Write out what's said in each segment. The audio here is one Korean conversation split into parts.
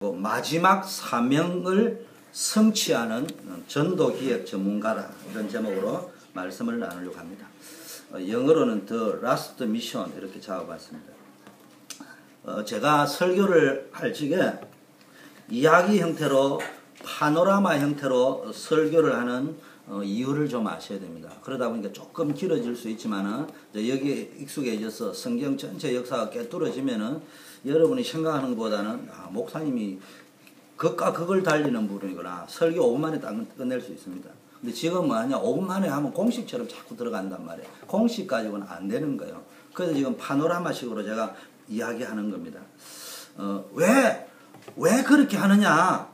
마지막 사명을 성취하는 전도기획 전문가라, 이런 제목으로 말씀을 나누려고 합니다. 영어로는 The Last Mission 이렇게 잡아봤습니다. 제가 설교를 할 적에 이야기 형태로, 파노라마 형태로 설교를 하는 이유를 좀 아셔야 됩니다. 그러다 보니까 조금 길어질 수 있지만은 여기에 익숙해져서 성경 전체 역사가 꿰뚫어지면은 여러분이 생각하는 것보다는 목사님이 극과 극을 달리는 분이구나, 설교 5분 만에 딱 끝낼 수 있습니다. 근데 지금 뭐하냐, 5분 만에 하면 공식처럼 자꾸 들어간단 말이에요. 공식 가지고는 안 되는 거예요. 그래서 지금 파노라마식으로 제가 이야기하는 겁니다. 왜 그렇게 하느냐?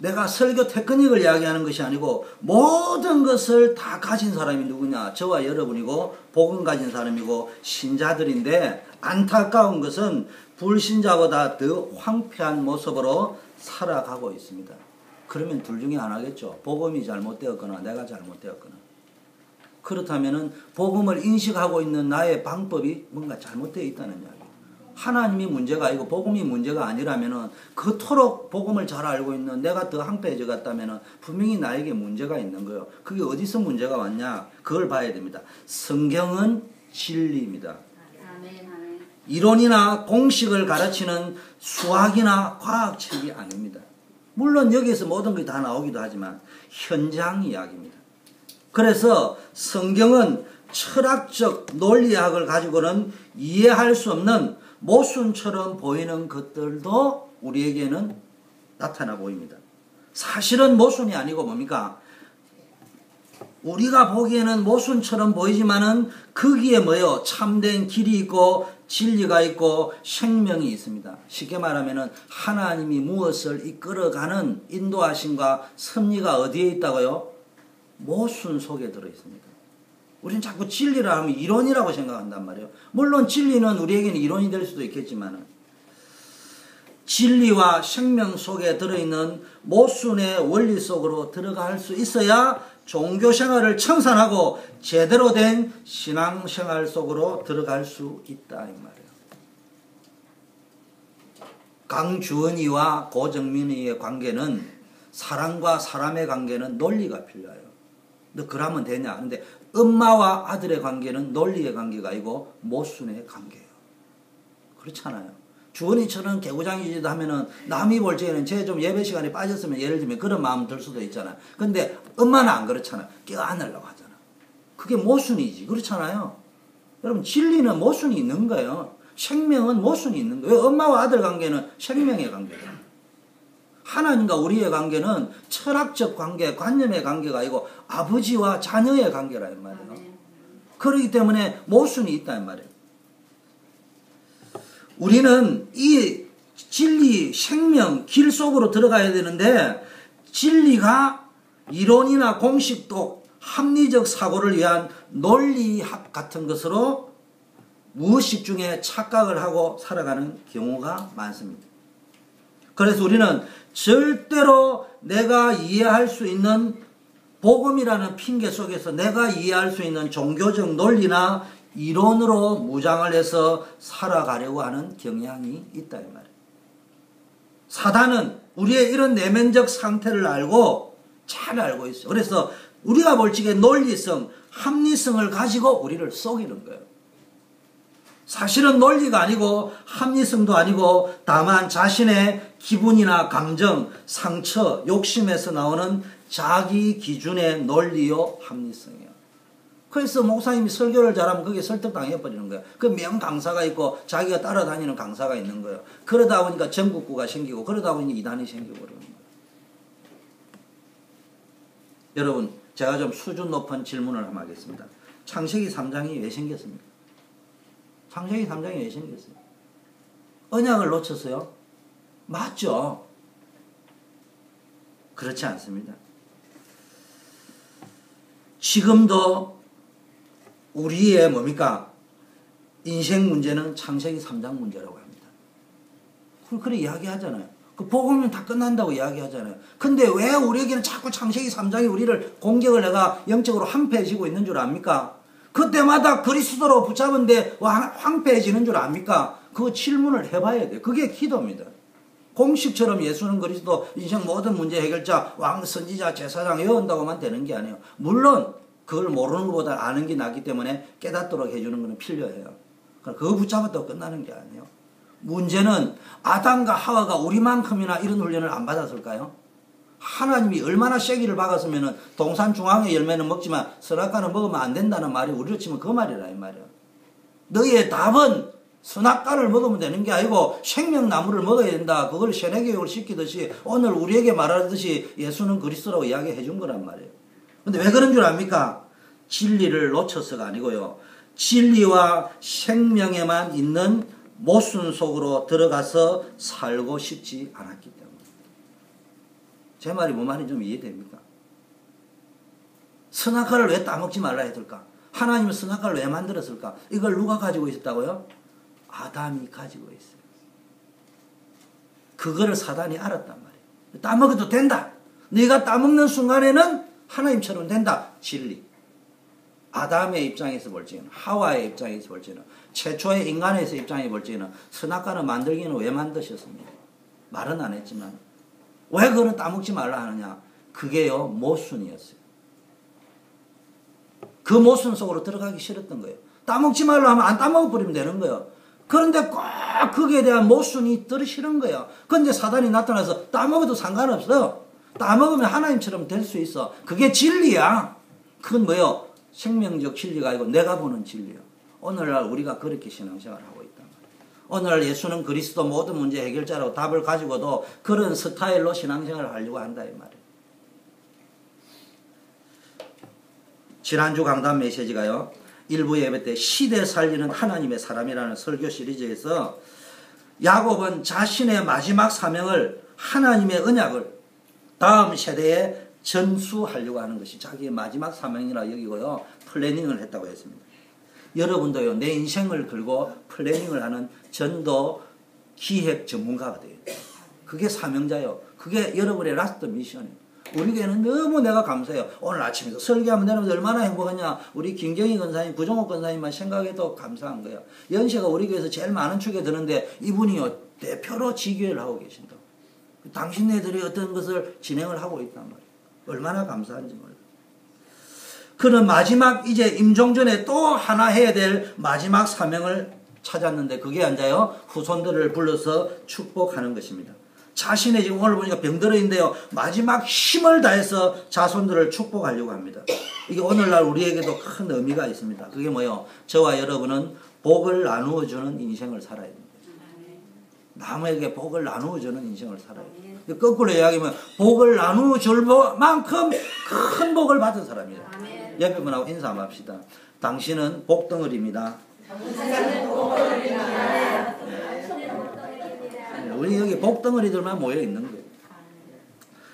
내가 설교 테크닉을 이야기하는 것이 아니고 모든 것을 다 가진 사람이 누구냐? 저와 여러분이고 복음 가진 사람이고 신자들인데, 안타까운 것은 불신자보다 더 황폐한 모습으로 살아가고 있습니다. 그러면 둘 중에 하나겠죠. 복음이 잘못되었거나 내가 잘못되었거나. 그렇다면 복음을 인식하고 있는 나의 방법이 뭔가 잘못되어 있다는 이야기. 하나님이 문제가 아니고 복음이 문제가 아니라면, 그토록 복음을 잘 알고 있는 내가 더 황폐해져 갔다면 분명히 나에게 문제가 있는 거예요. 그게 어디서 문제가 왔냐? 그걸 봐야 됩니다. 성경은 진리입니다. 이론이나 공식을 가르치는 수학이나 과학책이 아닙니다. 물론 여기에서 모든 것이 다 나오기도 하지만 현장 이야기입니다. 그래서 성경은 철학적 논리학을 가지고는 이해할 수 없는 모순처럼 보이는 것들도 우리에게는 나타나 보입니다. 사실은 모순이 아니고 뭡니까? 우리가 보기에는 모순처럼 보이지만은 거기에 뭐요? 참된 길이 있고 진리가 있고 생명이 있습니다. 쉽게 말하면은 하나님이 무엇을 이끌어가는 인도하심과 섭리가 어디에 있다고요? 모순 속에 들어 있습니다. 우리는 자꾸 진리라 하면 이론이라고 생각한단 말이에요. 물론 진리는 우리에게는 이론이 될 수도 있겠지만, 진리와 생명 속에 들어있는 모순의 원리 속으로 들어갈 수 있어야 종교생활을 청산하고 제대로 된 신앙생활 속으로 들어갈 수 있다, 이 말이에요. 강주원이와 고정민이의 관계는, 사람과 사람의 관계는 논리가 필요해요. 너 그러면 되냐? 근데 엄마와 아들의 관계는 논리의 관계가 아니고 모순의 관계예요. 그렇잖아요. 주원이처럼 개구장이지도 하면은 남이 볼 적에는 쟤 좀 예배 시간에 빠졌으면 예를 들면 그런 마음 들 수도 있잖아요. 근데 엄마는 안 그렇잖아요. 껴안으려고 하잖아. 그게 모순이지. 그렇잖아요. 여러분, 진리는 모순이 있는 거예요. 생명은 모순이 있는 거예요. 엄마와 아들 관계는 생명의 관계예요. 하나님과 우리의 관계는 철학적 관계, 관념의 관계가 아니고 아버지와 자녀의 관계라는 말이에요. 그렇기 때문에 모순이 있다는 말이에요. 우리는 이 진리, 생명, 길 속으로 들어가야 되는데, 진리가 이론이나 공식도 합리적 사고를 위한 논리학 같은 것으로 무의식 중에 착각을 하고 살아가는 경우가 많습니다. 그래서 우리는 절대로 내가 이해할 수 있는 복음이라는 핑계 속에서 내가 이해할 수 있는 종교적 논리나 이론으로 무장을 해서 살아가려고 하는 경향이 있다, 이 말이에요. 사단은 우리의 이런 내면적 상태를 알고, 잘 알고 있어요. 그래서 우리가 볼 적에 논리성, 합리성을 가지고 우리를 속이는 거예요. 사실은 논리가 아니고 합리성도 아니고 다만 자신의 기분이나 감정, 상처, 욕심에서 나오는 자기 기준의 논리요 합리성이에요. 그래서 목사님이 설교를 잘하면 그게 설득당해버리는 거예요. 그 명강사가 있고 자기가 따라다니는 강사가 있는 거예요. 그러다 보니까 전국구가 생기고, 그러다 보니 이단이 생겨버리는 거예요. 여러분, 제가 좀 수준 높은 질문을 한번 하겠습니다. 창세기 3장이 왜 생겼습니까? 창세기 3장이 왜 생겼어요? 언약을 놓쳤어요? 맞죠? 그렇지 않습니다. 지금도 우리의 뭡니까? 인생 문제는 창세기 3장 문제라고 합니다. 그래 이야기하잖아요. 그 복음은 다 끝난다고 이야기하잖아요. 근데 왜 우리에게는 자꾸 창세기 3장이 우리를 공격을 해가 영적으로 한패해지고 있는 줄 압니까? 그때마다 그리스도로 붙잡은데 황폐해지는 줄 압니까? 그 질문을 해봐야 돼요. 그게 기도입니다. 공식처럼 예수는 그리스도 인생 모든 문제 해결자, 왕, 선지자, 제사장 외운다고만 되는 게 아니에요. 물론 그걸 모르는 것보다 아는 게 낫기 때문에 깨닫도록 해주는 것은 필요해요. 그거 붙잡았다고 끝나는 게 아니에요. 문제는 아담과 하와가 우리만큼이나 이런 훈련을 안 받았을까요? 하나님이 얼마나 쐐기를 박았으면 동산 중앙의 열매는 먹지만 선악과는 먹으면 안 된다는 말이 우리로 치면 그 말이라 이 말이에요. 너희의 답은 선악과를 먹으면 되는 게 아니고 생명나무를 먹어야 된다. 그걸 세뇌교육을 시키듯이 오늘 우리에게 말하듯이 예수는 그리스도라고 이야기해 준 거란 말이에요. 근데 왜 그런 줄 압니까? 진리를 놓쳐서가 아니고요. 진리와 생명에만 있는 모순 속으로 들어가서 살고 싶지 않았기 때문에. 제 말이 뭐 말인지 좀 이해됩니까? 선악과를 왜 따먹지 말라 했을까? 하나님은 선악과를 왜 만들었을까? 이걸 누가 가지고 있었다고요? 아담이 가지고 있어요. 그거를 사단이 알았단 말이에요. 따먹어도 된다. 네가 따먹는 순간에는 하나님처럼 된다. 진리. 아담의 입장에서 볼 적에는, 하와의 입장에서 볼 적에는, 최초의 인간에서 입장에 볼 적에는 선악과를 만들기는 왜 만드셨습니까? 말은 안 했지만 왜 그거는 따먹지 말라 하느냐? 그게요 모순이었어요. 그 모순 속으로 들어가기 싫었던 거예요. 따먹지 말라 하면 안 따먹어버리면 되는 거예요. 그런데 꼭 거기에 대한 모순이 들이 싫은 거예요. 그런데 사단이 나타나서 따먹어도 상관없어요. 따먹으면 하나님처럼 될 수 있어. 그게 진리야. 그건 뭐예요? 생명적 진리가 아니고 내가 보는 진리예요. 오늘날 우리가 그렇게 신앙생활을 하고 있단 말이에요. 오늘날 예수는 그리스도 모든 문제 해결자라고 답을 가지고도 그런 스타일로 신앙생활을 하려고 한다 이 말이에요. 지난주 강단 메시지가요. 일부 예배 때 시대 살리는 하나님의 사람이라는 설교 시리즈에서 야곱은 자신의 마지막 사명을 하나님의 언약을 다음 세대에 전수하려고 하는 것이 자기의 마지막 사명이라 여기고요. 플래닝을 했다고 했습니다. 여러분도요. 내 인생을 걸고 플래닝을 하는 전도 기획 전문가가 돼요. 그게 사명자예요. 그게 여러분의 라스트 미션이에요. 우리 교회는 너무 내가 감사해요. 오늘 아침에도 설교하면 여러분들 얼마나 행복하냐. 우리 김경희 권사님, 구종옥 권사님만 생각해도 감사한 거예요. 연세가 우리 교회에서 제일 많은 축에 드는데 이분이요. 대표로 지교회를 하고 계신다. 당신네들이 어떤 것을 진행을 하고 있단 말이에요. 얼마나 감사한지 몰라요. 그는 마지막 이제 임종전에 또 하나 해야 될 마지막 사명을 찾았는데 그게 앉아요. 후손들을 불러서 축복하는 것입니다. 자신의 지금 오늘 보니까 병들어인데요. 마지막 힘을 다해서 자손들을 축복하려고 합니다. 이게 오늘날 우리에게도 큰 의미가 있습니다. 그게 뭐예요? 저와 여러분은 복을 나누어주는 인생을 살아야 됩니다. 남에게 복을 나누어주는 인생을 살아야 돼요. 거꾸로 이야기하면 복을 나누어줄 만큼 큰 복을 받은 사람이에요. 옆에 분하고 인사 한번 합시다. 당신은 복덩어리입니다. 우리 여기 복덩어리들만 모여 있는 거예요.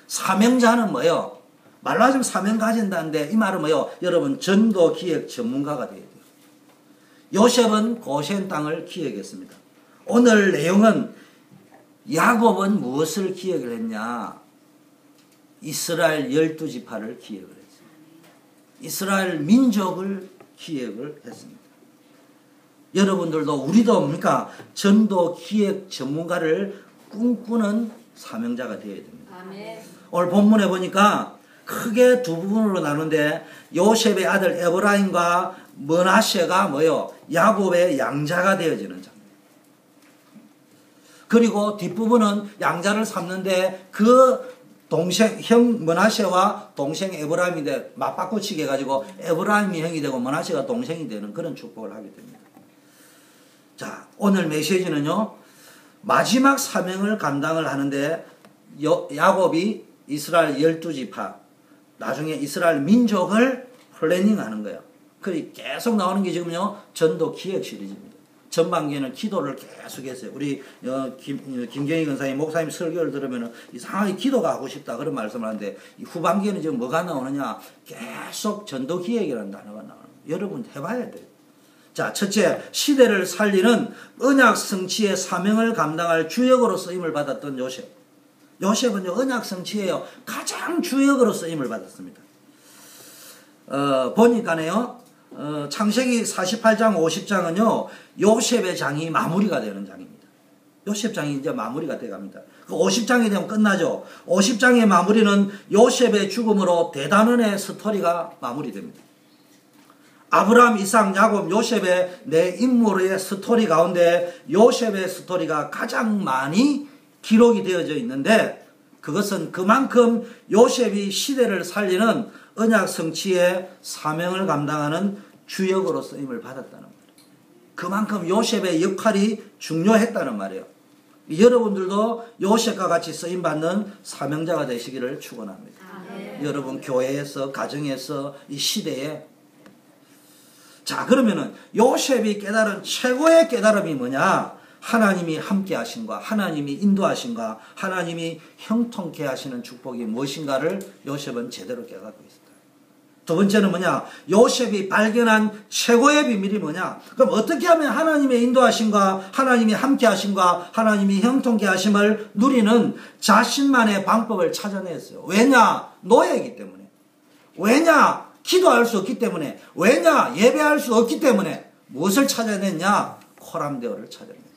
사명자는 뭐예요? 말로 하자면 사명 가진다는데 이 말은 뭐예요? 여러분 전도 기획 전문가가 돼야 돼요. 요셉은 고센 땅을 기획했습니다. 오늘 내용은 야곱은 무엇을 기획을 했냐? 이스라엘 12지파를 기획을 했습니다. 이스라엘 민족을 기획을 했습니다. 여러분들도 우리도 뭡니까? 전도 기획 전문가를 꿈꾸는 사명자가 되어야 됩니다. 아멘. 오늘 본문에 보니까 크게 두 부분으로 나누는데 요셉의 아들 에브라임과 므낫세가 뭐요? 야곱의 양자가 되어지는 장. 그리고 뒷부분은 양자를 삼는데 그 동생 형 므낫세와 동생 에브라임이 맞바꾸치게 해가지고 에브라임이 형이 되고 므낫세가 동생이 되는 그런 축복을 하게 됩니다. 자, 오늘 메시지는요. 마지막 사명을 감당을 하는데 야곱이 이스라엘 12지파 나중에 이스라엘 민족을 플래닝하는 거예요. 그리 계속 나오는 게 지금요. 전도 기획 시리즈입니다. 전반기에는 기도를 계속했어요. 우리 김경희 권사님 목사님 설교를 들으면 이상하게 기도가 하고 싶다 그런 말씀을 하는데 이 후반기에는 지금 뭐가 나오느냐 계속 전도 기획이라는 단어가 나오는 거예요. 여러분 해봐야 돼요. 자, 첫째 시대를 살리는 언약 성취의 사명을 감당할 주역으로 쓰임을 받았던 요셉. 요셉은요 언약 성취에요 가장 주역으로 쓰임을 받았습니다. 보니까네요. 창세기 48장 50장은요 요셉의 장이 마무리가 되는 장입니다. 요셉장이 이제 마무리가 돼갑니다. 그 50장이 되면 끝나죠. 50장의 마무리는 요셉의 죽음으로 대단원의 스토리가 마무리됩니다. 아브라함, 이삭, 야곱, 요셉의 네 인물의 스토리 가운데 요셉의 스토리가 가장 많이 기록이 되어져 있는데, 그것은 그만큼 요셉이 시대를 살리는 언약 성취의 사명을 감당하는 주역으로 쓰임을 받았다는 말이에요. 그만큼 요셉의 역할이 중요했다는 말이에요. 여러분들도 요셉과 같이 쓰임받는 사명자가 되시기를 축원합니다. 여러분 교회에서, 가정에서, 이 시대에. 자, 그러면은 요셉이 깨달은 최고의 깨달음이 뭐냐? 하나님이 함께 하신과 하나님이 인도하신과 하나님이 형통케 하시는 축복이 무엇인가를 요셉은 제대로 깨닫고 있었다. 두 번째는 뭐냐? 요셉이 발견한 최고의 비밀이 뭐냐? 그럼 어떻게 하면 하나님의 인도하심과 하나님이 함께 하심과 하나님이 형통케 하심을 누리는 자신만의 방법을 찾아냈어요. 왜냐? 노예이기 때문에. 왜냐? 기도할 수 없기 때문에. 왜냐? 예배할 수 없기 때문에. 무엇을 찾아냈냐? 코람데오를 찾아냈어요.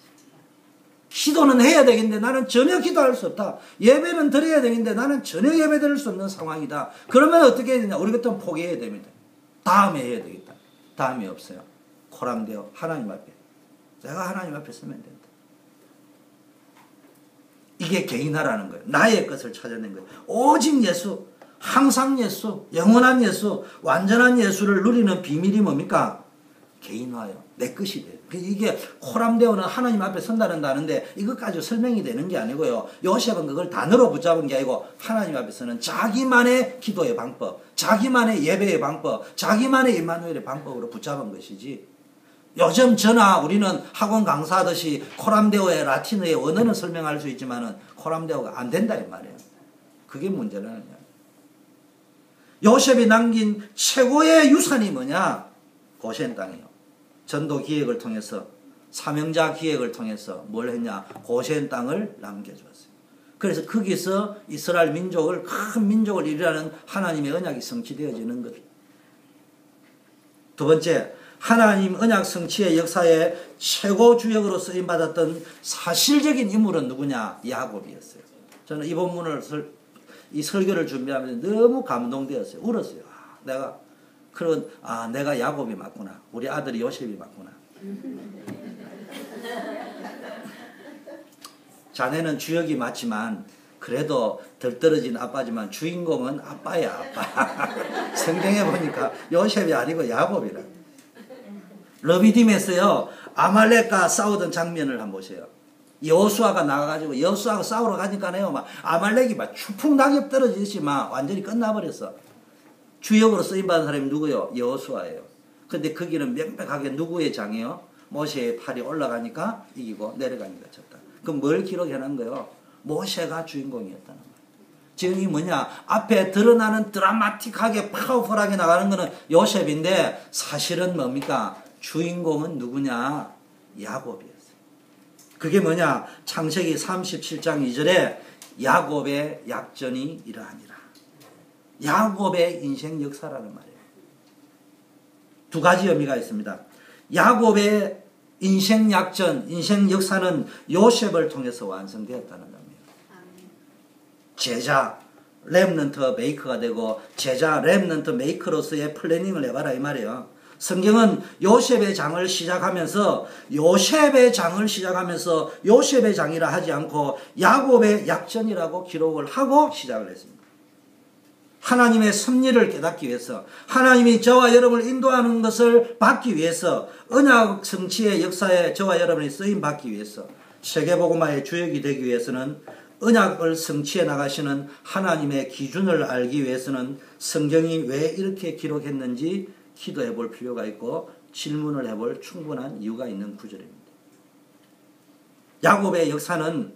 기도는 해야 되겠는데 나는 전혀 기도할 수 없다. 예배는 드려야 되겠는데 나는 전혀 예배 드릴 수 없는 상황이다. 그러면 어떻게 해야 되냐? 우리 같으면 포기해야 됩니다. 다음에 해야 되겠다. 다음이 없어요. 코람데오, 하나님 앞에. 내가 하나님 앞에 서면 된다. 이게 개인화라는 거예요. 나의 것을 찾아낸 거예요. 오직 예수, 항상 예수, 영원한 예수, 완전한 예수를 누리는 비밀이 뭡니까? 개인화요. 내 것이 돼요. 이게 코람데오는 하나님 앞에 선다는 다는데 이것까지 설명이 되는 게 아니고요. 요셉은 그걸 단어로 붙잡은 게 아니고 하나님 앞에서는 자기만의 기도의 방법, 자기만의 예배의 방법, 자기만의 임마누엘의 방법으로 붙잡은 것이지. 요즘 저나 우리는 학원 강사하듯이 코람데오의 라틴어의 원어는 설명할 수 있지만은 코람데오가 안 된다 이 말이에요. 그게 문제는 아니야. 요셉이 남긴 최고의 유산이 뭐냐? 고센 땅이요. 전도 기획을 통해서, 사명자 기획을 통해서 뭘 했냐? 고센 땅을 남겨주었어요. 그래서 거기서 이스라엘 민족을, 큰 민족을 이루라는 하나님의 언약이 성취되어지는 것. 두 번째, 하나님 언약 성취의 역사의 최고 주역으로 쓰임받았던 사실적인 인물은 누구냐? 야곱이었어요. 저는 이 본문을, 이 설교를 준비하면서 너무 감동되었어요. 울었어요. 내가 야곱이 맞구나. 우리 아들이 요셉이 맞구나. 자네는 주역이 맞지만 그래도 덜 떨어진 아빠지만 주인공은 아빠야, 아빠. 성경에 보니까 요셉이 아니고 야곱이라. 러비딤에서요, 아말렉과 싸우던 장면을 한번 보세요. 여호수아가 나가가지고 여호수아가 싸우러 가니까요, 막 아말렉이 막 추풍낙엽 떨어지듯이 막 완전히 끝나버렸어. 주역으로 쓰임받은 사람이 누구요? 여호수아예요. 근데 거기는 명백하게 누구의 장이요? 모세의 팔이 올라가니까 이기고 내려가니까 졌다. 그럼 뭘 기록해놓은 거요? 모세가 주인공이었다는 거예요. 지금 이 뭐냐? 앞에 드러나는 드라마틱하게 파워풀하게 나가는 거는 요셉인데 사실은 뭡니까? 주인공은 누구냐? 야곱이었어요. 그게 뭐냐? 창세기 37장 2절에 야곱의 약전이 이러하니라. 야곱의 인생 역사라는 말이에요. 두 가지 의미가 있습니다. 야곱의 인생 약전, 인생 역사는 요셉을 통해서 완성되었다는 겁니다. 제자, 렘넌트 메이커가 되고 제자, 렘넌트 메이커로서의 플래닝을 해봐라 이 말이에요. 성경은 요셉의 장을 시작하면서 요셉의 장이라 하지 않고 야곱의 약전이라고 기록을 하고 시작을 했습니다. 하나님의 섭리를 깨닫기 위해서, 하나님이 저와 여러분을 인도하는 것을 받기 위해서, 언약 성취의 역사에 저와 여러분이 쓰임받기 위해서, 세계복음화의 주역이 되기 위해서는, 언약을 성취해 나가시는 하나님의 기준을 알기 위해서는 성경이 왜 이렇게 기록했는지 기도해 볼 필요가 있고 질문을 해볼 충분한 이유가 있는 구절입니다. 야곱의 역사는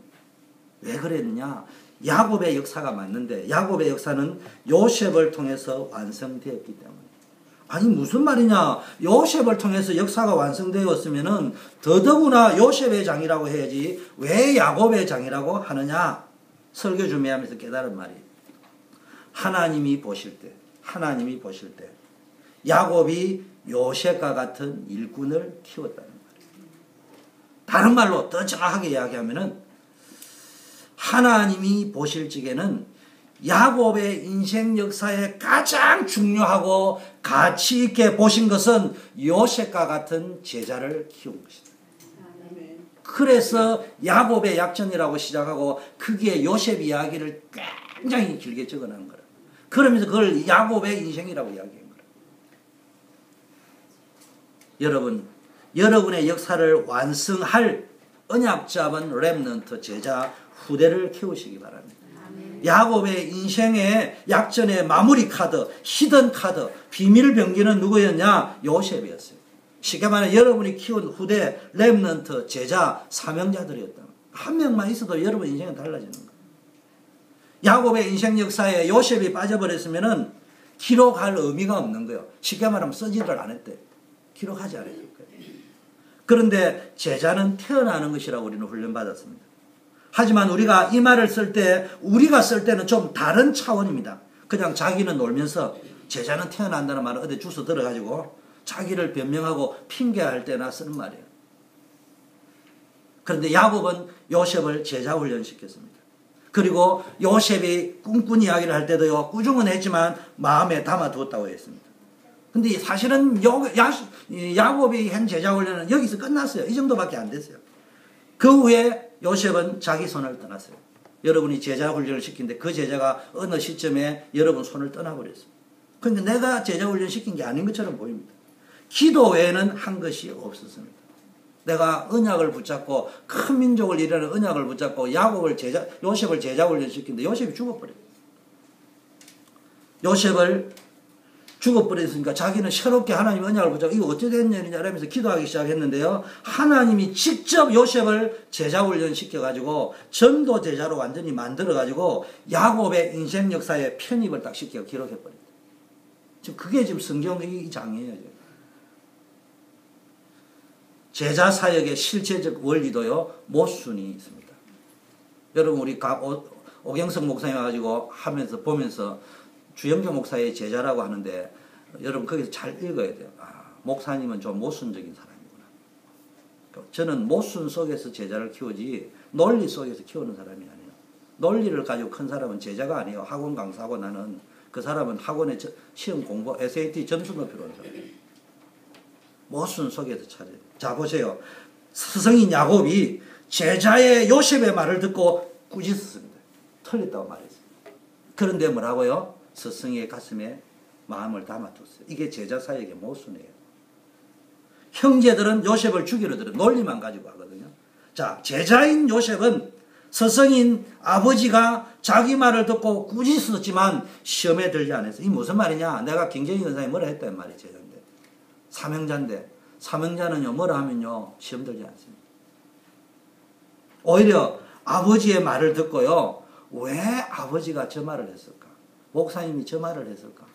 왜 그랬느냐? 야곱의 역사가 맞는데 야곱의 역사는 요셉을 통해서 완성되었기 때문에. 아니 무슨 말이냐? 요셉을 통해서 역사가 완성되었으면은 더더구나 요셉의 장이라고 해야지 왜 야곱의 장이라고 하느냐? 설교 준비하면서 깨달은 말이 하나님이 보실 때 야곱이 요셉과 같은 일꾼을 키웠다는 말이에요. 다른 말로 더 정확하게 이야기하면은 하나님이 보실 적에는 야곱의 인생 역사에 가장 중요하고 가치 있게 보신 것은 요셉과 같은 제자를 키운 것이다. 그래서 야곱의 약전이라고 시작하고 거기에 요셉 이야기를 굉장히 길게 적어놓은 거라. 그러면서 그걸 야곱의 인생이라고 이야기한 거라. 여러분, 여러분의 역사를 완성할 언약 잡은 렘넌트 제자 후대를 키우시기 바랍니다. 야곱의 인생의 약전의 마무리 카드, 히든 카드, 비밀 병기는 누구였냐? 요셉이었어요. 쉽게 말해 여러분이 키운 후대, 렘넌트, 제자, 사명자들이었다. 한 명만 있어도 여러분 인생은 달라지는 거예요. 야곱의 인생 역사에 요셉이 빠져버렸으면은 기록할 의미가 없는 거예요. 쉽게 말하면 쓰지를 안 했대. 기록하지 않았을 거예요. 그런데 제자는 태어나는 것이라고 우리는 훈련받았습니다. 하지만 우리가 이 말을 쓸 때, 우리가 쓸 때는 좀 다른 차원입니다. 그냥 자기는 놀면서 제자는 태어난다는 말을 어디 주워 들어가지고 자기를 변명하고 핑계할 때나 쓰는 말이에요. 그런데 야곱은 요셉을 제자 훈련시켰습니다. 그리고 요셉이 꿈꾼 이야기를 할 때도요, 꾸중은 했지만 마음에 담아두었다고 했습니다. 근데 사실은 야곱이 한 제자 훈련은 여기서 끝났어요. 이 정도밖에 안 됐어요. 그 후에 요셉은 자기 손을 떠났어요. 여러분이 제자 훈련을 시킨데 그 제자가 어느 시점에 여러분 손을 떠나버렸어요. 그러니까 내가 제자 훈련 시킨 게 아닌 것처럼 보입니다. 기도 외에는 한 것이 없었습니다. 내가 언약을 붙잡고 큰 민족을 이루는 언약을 붙잡고 요셉을 제자 훈련 시킨데 요셉이 죽어버렸어요. 요셉을 죽어버렸으니까 자기는 새롭게 하나님 언약을 붙잡고 이거 어떻게 된 일이냐 이러면서 기도하기 시작했는데요. 하나님이 직접 요셉을 제자훈련 시켜가지고 전도 제자로 완전히 만들어가지고 야곱의 인생 역사에 편입을 딱 시켜 기록해버렸다. 지금 그게 지금 성경의 장이에요. 제자 사역의 실체적 원리도요. 모순이 있습니다. 여러분 우리 오경석 목사님 와가지고 하면서 보면서 주영교 목사의 제자라고 하는데 여러분 거기서 잘 읽어야 돼요. 목사님은 좀 모순적인 사람이구나. 저는 모순 속에서 제자를 키우지 논리 속에서 키우는 사람이 아니에요. 논리를 가지고 큰 사람은 제자가 아니에요. 학원 강사하고 나는 그 사람은 학원에 시험 공부, SAT 점수 높이러 온 사람이에요. 모순 속에서 찾아야 돼요. 자 보세요. 스승인 야곱이 제자의 요셉의 말을 듣고 꾸짖었습니다. 틀렸다고 말했어요. 그런데 뭐라고요? 스승의 가슴에 마음을 담아뒀어요. 이게 제자 사역의 모순이에요. 형제들은 요셉을 죽이려 들어 논리만 가지고 하거든요. 자, 제자인 요셉은 스승인 아버지가 자기 말을 듣고 꾸짖었지만 시험에 들지 않았어요. 이 무슨 말이냐? 내가 굉장히 연상이 뭐라 했단 말이에요. 제자인데. 사명자인데. 사명자는요, 뭐라 하면요, 시험 들지 않습니다. 오히려 아버지의 말을 듣고요, 왜 아버지가 저 말을 했을까? 목사님이 저 말을 했을까?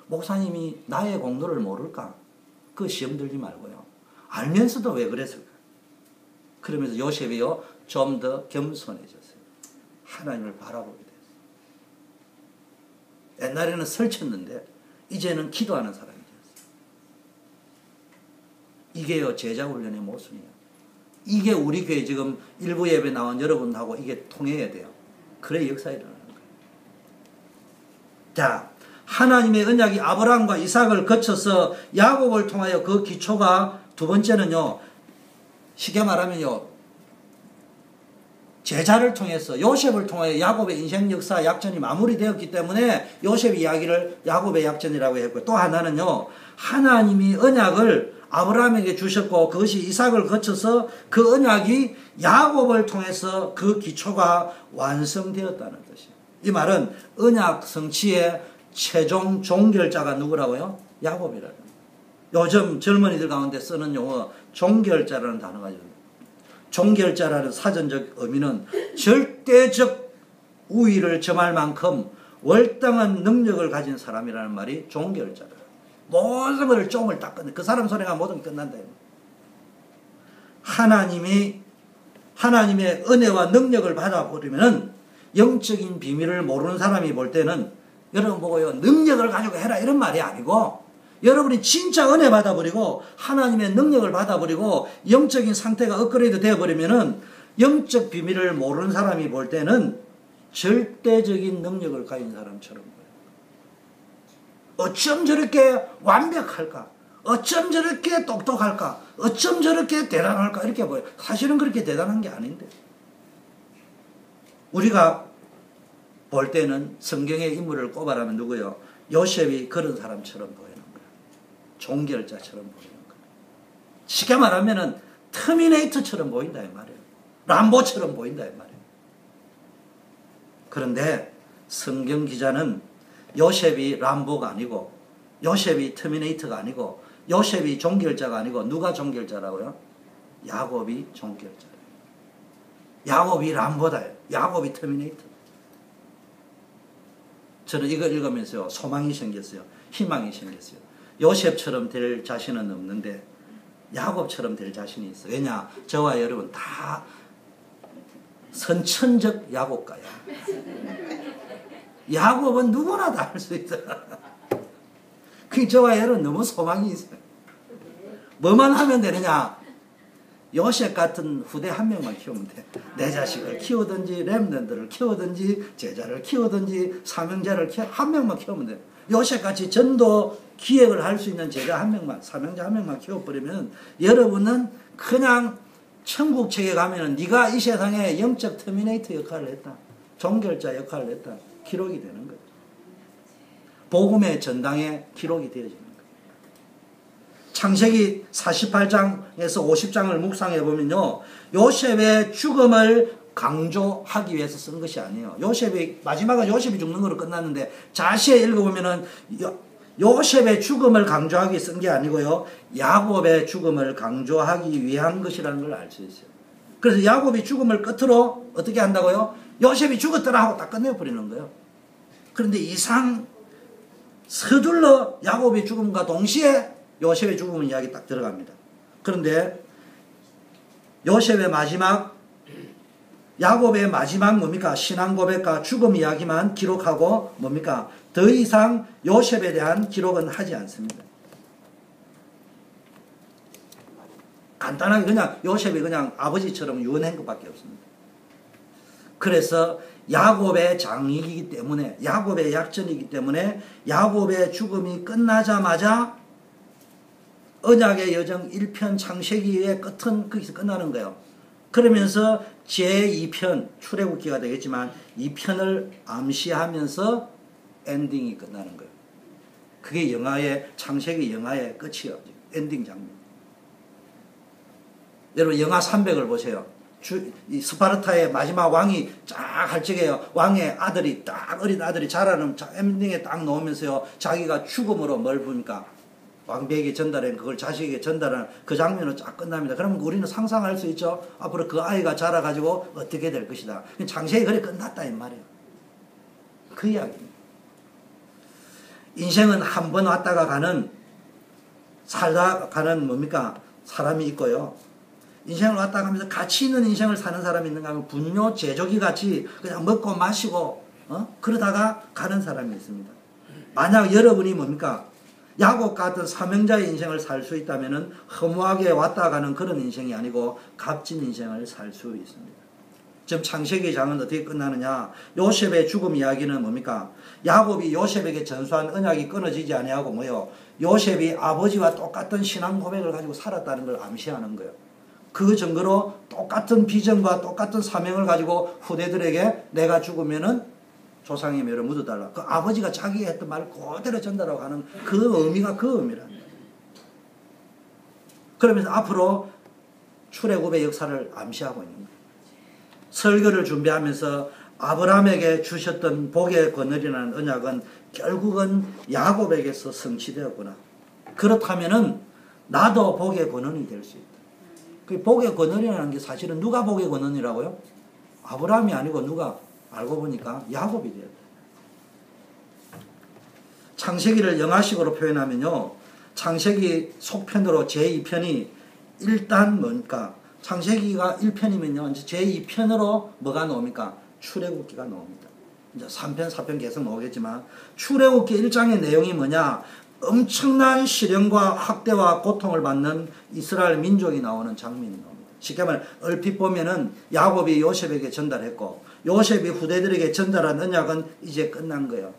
목사님이 나의 공로를 모를까? 그 시험 들지 말고요. 알면서도 왜 그랬을까? 그러면서 요셉이요, 좀 더 겸손해졌어요. 하나님을 바라보게 됐어요. 옛날에는 설쳤는데, 이제는 기도하는 사람이 되었어요. 이게요, 제자훈련의 모순이에요. 이게 우리 교회 지금 일부 예배 나온 여러분하고 이게 통해야 돼요. 그래 역사에 일어나는 거예요. 자, 하나님의 언약이 아브라함과 이삭을 거쳐서 야곱을 통하여 그 기초가 두 번째는요. 쉽게 말하면요. 제자를 통해서 요셉을 통하여 야곱의 인생 역사 약전이 마무리되었기 때문에 요셉 이야기를 야곱의 약전이라고 했고요. 또 하나는요. 하나님이 언약을 아브라함에게 주셨고 그것이 이삭을 거쳐서 그 언약이 야곱을 통해서 그 기초가 완성되었다는 것이에요. 이 말은 언약 성취의 최종 종결자가 누구라고요? 야곱이라는 거예요. 요즘 젊은이들 가운데 쓰는 용어 종결자라는 단어가 있습니다. 종결자라는 사전적 의미는 절대적 우위를 점할 만큼 월등한 능력을 가진 사람이라는 말이 종결자다. 모든 것을 종을 딱 끝내. 그 사람 손에 가면 모든 게 끝난다. 하나님의 은혜와 능력을 받아버리면은 영적인 비밀을 모르는 사람이 볼 때는 여러분 보고요. 능력을 가지고 해라 이런 말이 아니고 여러분이 진짜 은혜 받아버리고 하나님의 능력을 받아버리고 영적인 상태가 업그레이드 되어버리면은 영적 비밀을 모르는 사람이 볼 때는 절대적인 능력을 가진 사람처럼 보여요. 어쩜 저렇게 완벽할까? 어쩜 저렇게 똑똑할까? 어쩜 저렇게 대단할까? 이렇게 보여요. 사실은 그렇게 대단한 게 아닌데. 우리가 볼 때는 성경의 인물을 꼽아라면 누구요? 요셉이 그런 사람처럼 보이는 거예요. 종결자처럼 보이는 거예요. 쉽게 말하면은 터미네이터처럼 보인다 이 말이에요. 람보처럼 보인다 이 말이에요. 그런데 성경 기자는 요셉이 람보가 아니고 요셉이 터미네이터가 아니고 요셉이 종결자가 아니고 누가 종결자라고요? 야곱이 종결자예요. 야곱이 람보다. 야곱이 터미네이터. 저는 이걸 읽으면서 소망이 생겼어요. 희망이 생겼어요. 요셉처럼 될 자신은 없는데 야곱처럼 될 자신이 있어요. 왜냐? 저와 여러분 다 선천적 야곱가야. 야곱은 누구나 다 할 수 있어. 그 저와 여러분 너무 소망이 있어요. 뭐만 하면 되느냐? 요셉 같은 후대 한 명만 키우면 돼. 내 자식을 키우든지 렘넌트를 키우든지 제자를 키우든지 사명자를 한 명만 키우면 돼. 요셉같이 전도 기획을 할 수 있는 제자 한 명만, 사명자 한 명만 키워버리면 여러분은 그냥 천국 책에 가면은 네가 이 세상에 영적 터미네이터 역할을 했다. 종결자 역할을 했다. 기록이 되는 거예요. 복음의 전당에 기록이 되어지는 거예요. 창세기 48장에서 50장을 묵상해 보면요. 요셉의 죽음을 강조하기 위해서 쓴 것이 아니에요. 요셉이 마지막은 요셉이 죽는 거로 끝났는데 자세히 읽어보면은 요셉의 죽음을 강조하기 위해 쓴 게 아니고요. 야곱의 죽음을 강조하기 위한 것이라는 걸 알 수 있어요. 그래서 야곱이 죽음을 끝으로 어떻게 한다고요? 요셉이 죽었더라 하고 딱 끝내버리는 거예요. 그런데 이상 서둘러 야곱의 죽음과 동시에 요셉의 죽음은 이야기 딱 들어갑니다. 그런데 요셉의 마지막, 야곱의 마지막 뭡니까? 신앙 고백과 죽음 이야기만 기록하고 뭡니까? 더 이상 요셉에 대한 기록은 하지 않습니다. 간단하게 그냥 요셉이 그냥 아버지처럼 유언한 것밖에 없습니다. 그래서 야곱의 장이기 때문에, 야곱의 약전이기 때문에 야곱의 죽음이 끝나자마자 언약의 여정 1편 창세기의 끝은 거기서 끝나는 거예요. 그러면서 제2편 출애굽기가 되겠지만 2편을 암시하면서 엔딩이 끝나는 거예요. 그게 영화의 창세기 영화의 끝이에요. 엔딩 장면. 여러분 영화 300을 보세요. 이 스파르타의 마지막 왕이 쫙 할 적에요. 왕의 아들이 딱 어린 아들이 자라는 엔딩에 딱 놓으면서요. 자기가 죽음으로 뭘 봅니까? 왕비에게 전달한 그걸 자식에게 전달하는 그 장면으로 쫙 끝납니다. 그러면 우리는 상상할 수 있죠. 앞으로 그 아이가 자라가지고 어떻게 될 것이다. 창세기 그래 끝났다 이 말이에요. 그 이야기입니다. 인생은 한 번 왔다가 가는 살다 가는 뭡니까? 사람이 있고요. 인생을 왔다 가면서 가치 있는 인생을 사는 사람이 있는가 하면 분뇨 제조기 같이 그냥 먹고 마시고 그러다가 가는 사람이 있습니다. 만약 여러분이 뭡니까? 야곱 같은 사명자의 인생을 살 수 있다면 허무하게 왔다 가는 그런 인생이 아니고 값진 인생을 살 수 있습니다. 지금 창세기 장은 어떻게 끝나느냐? 요셉의 죽음 이야기는 뭡니까? 야곱이 요셉에게 전수한 언약이 끊어지지 아니하고 뭐요? 요셉이 아버지와 똑같은 신앙 고백을 가지고 살았다는 걸 암시하는 거예요. 그 증거로 똑같은 비전과 똑같은 사명을 가지고 후대들에게 내가 죽으면은 조상의 묘를 묻어달라. 그 아버지가 자기가 했던 말을 그대로 전달하고 하는 그 의미가 그 의미라는 거예요. 그러면서 앞으로 출애굽의 역사를 암시하고 있는 거예요. 설교를 준비하면서 아브라함에게 주셨던 복의 권능이라는 언약은 결국은 야곱에게서 성취되었구나. 그렇다면은 나도 복의 권능이 될 수 있다. 그 복의 권능이라는 게 사실은 누가 복의 권능이라고요? 아브라함이 아니고 누가? 알고 보니까 야곱이 되었다. 창세기를 영화식으로 표현하면요. 창세기 속편으로 제2편이 일단 뭡니까? 창세기가 1편이면요. 제2편으로 뭐가 나옵니까? 출애굽기가 나옵니다. 이제 3편, 4편 계속 나오겠지만 출애굽기 1장의 내용이 뭐냐? 엄청난 시련과 학대와 고통을 받는 이스라엘 민족이 나오는 장면이 나옵니다. 쉽게 말해 얼핏 보면은 야곱이 요셉에게 전달했고 요셉이 후대들에게 전달한 언약은 이제 끝난 거예요.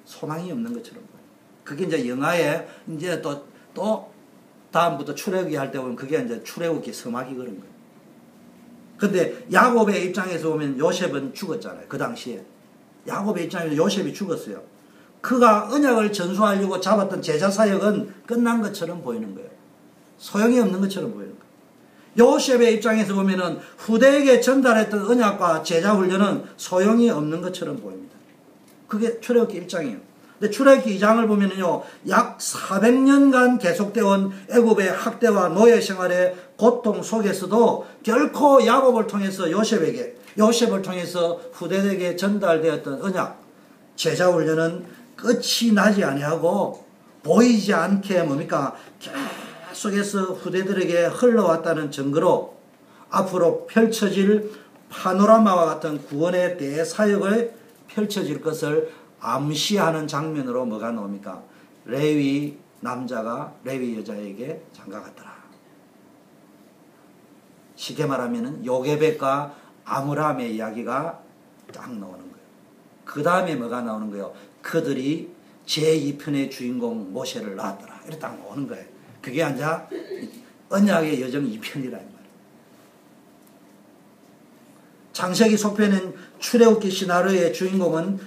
소망이 없는 것처럼 보여요. 그게 이제 영화에 이제 또 다음부터 출애굽기 할 때 보면 그게 이제 출애굽기 서막이 그런 거예요. 근데 야곱의 입장에서 보면 요셉은 죽었잖아요. 그 당시에. 야곱의 입장에서 요셉이 죽었어요. 그가 언약을 전수하려고 잡았던 제자 사역은 끝난 것처럼 보이는 거예요. 소용이 없는 것처럼 보이는 거예요. 요셉의 입장에서 보면은 후대에게 전달했던 언약과 제자 훈련은 소용이 없는 것처럼 보입니다. 그게 출애굽기 1장이에요. 근데 출애굽기 2장을 보면은요, 약 400년간 계속되어 온 애굽의 학대와 노예 생활의 고통 속에서도 결코 야곱을 통해서 요셉을 통해서 후대에게 전달되었던 언약, 제자 훈련은 끝이 나지 아니하고 보이지 않게 뭡니까? 계속해서 후대들에게 흘러왔다는 증거로 앞으로 펼쳐질 파노라마와 같은 구원의 대사역을 펼쳐질 것을 암시하는 장면으로 뭐가 나옵니까? 레위 남자가 레위 여자에게 장가갔더라. 쉽게 말하면 요게벳과 아므람의 이야기가 딱 나오는 거예요. 그 다음에 뭐가 나오는 거예요? 그들이 제2편의 주인공 모세를 낳았더라. 이렇게 딱 나오는 거예요. 그게 아니라 언약의 여정 2편이라 이 말이에요. 창세기 속편은 출애굽기 시나리오의 주인공은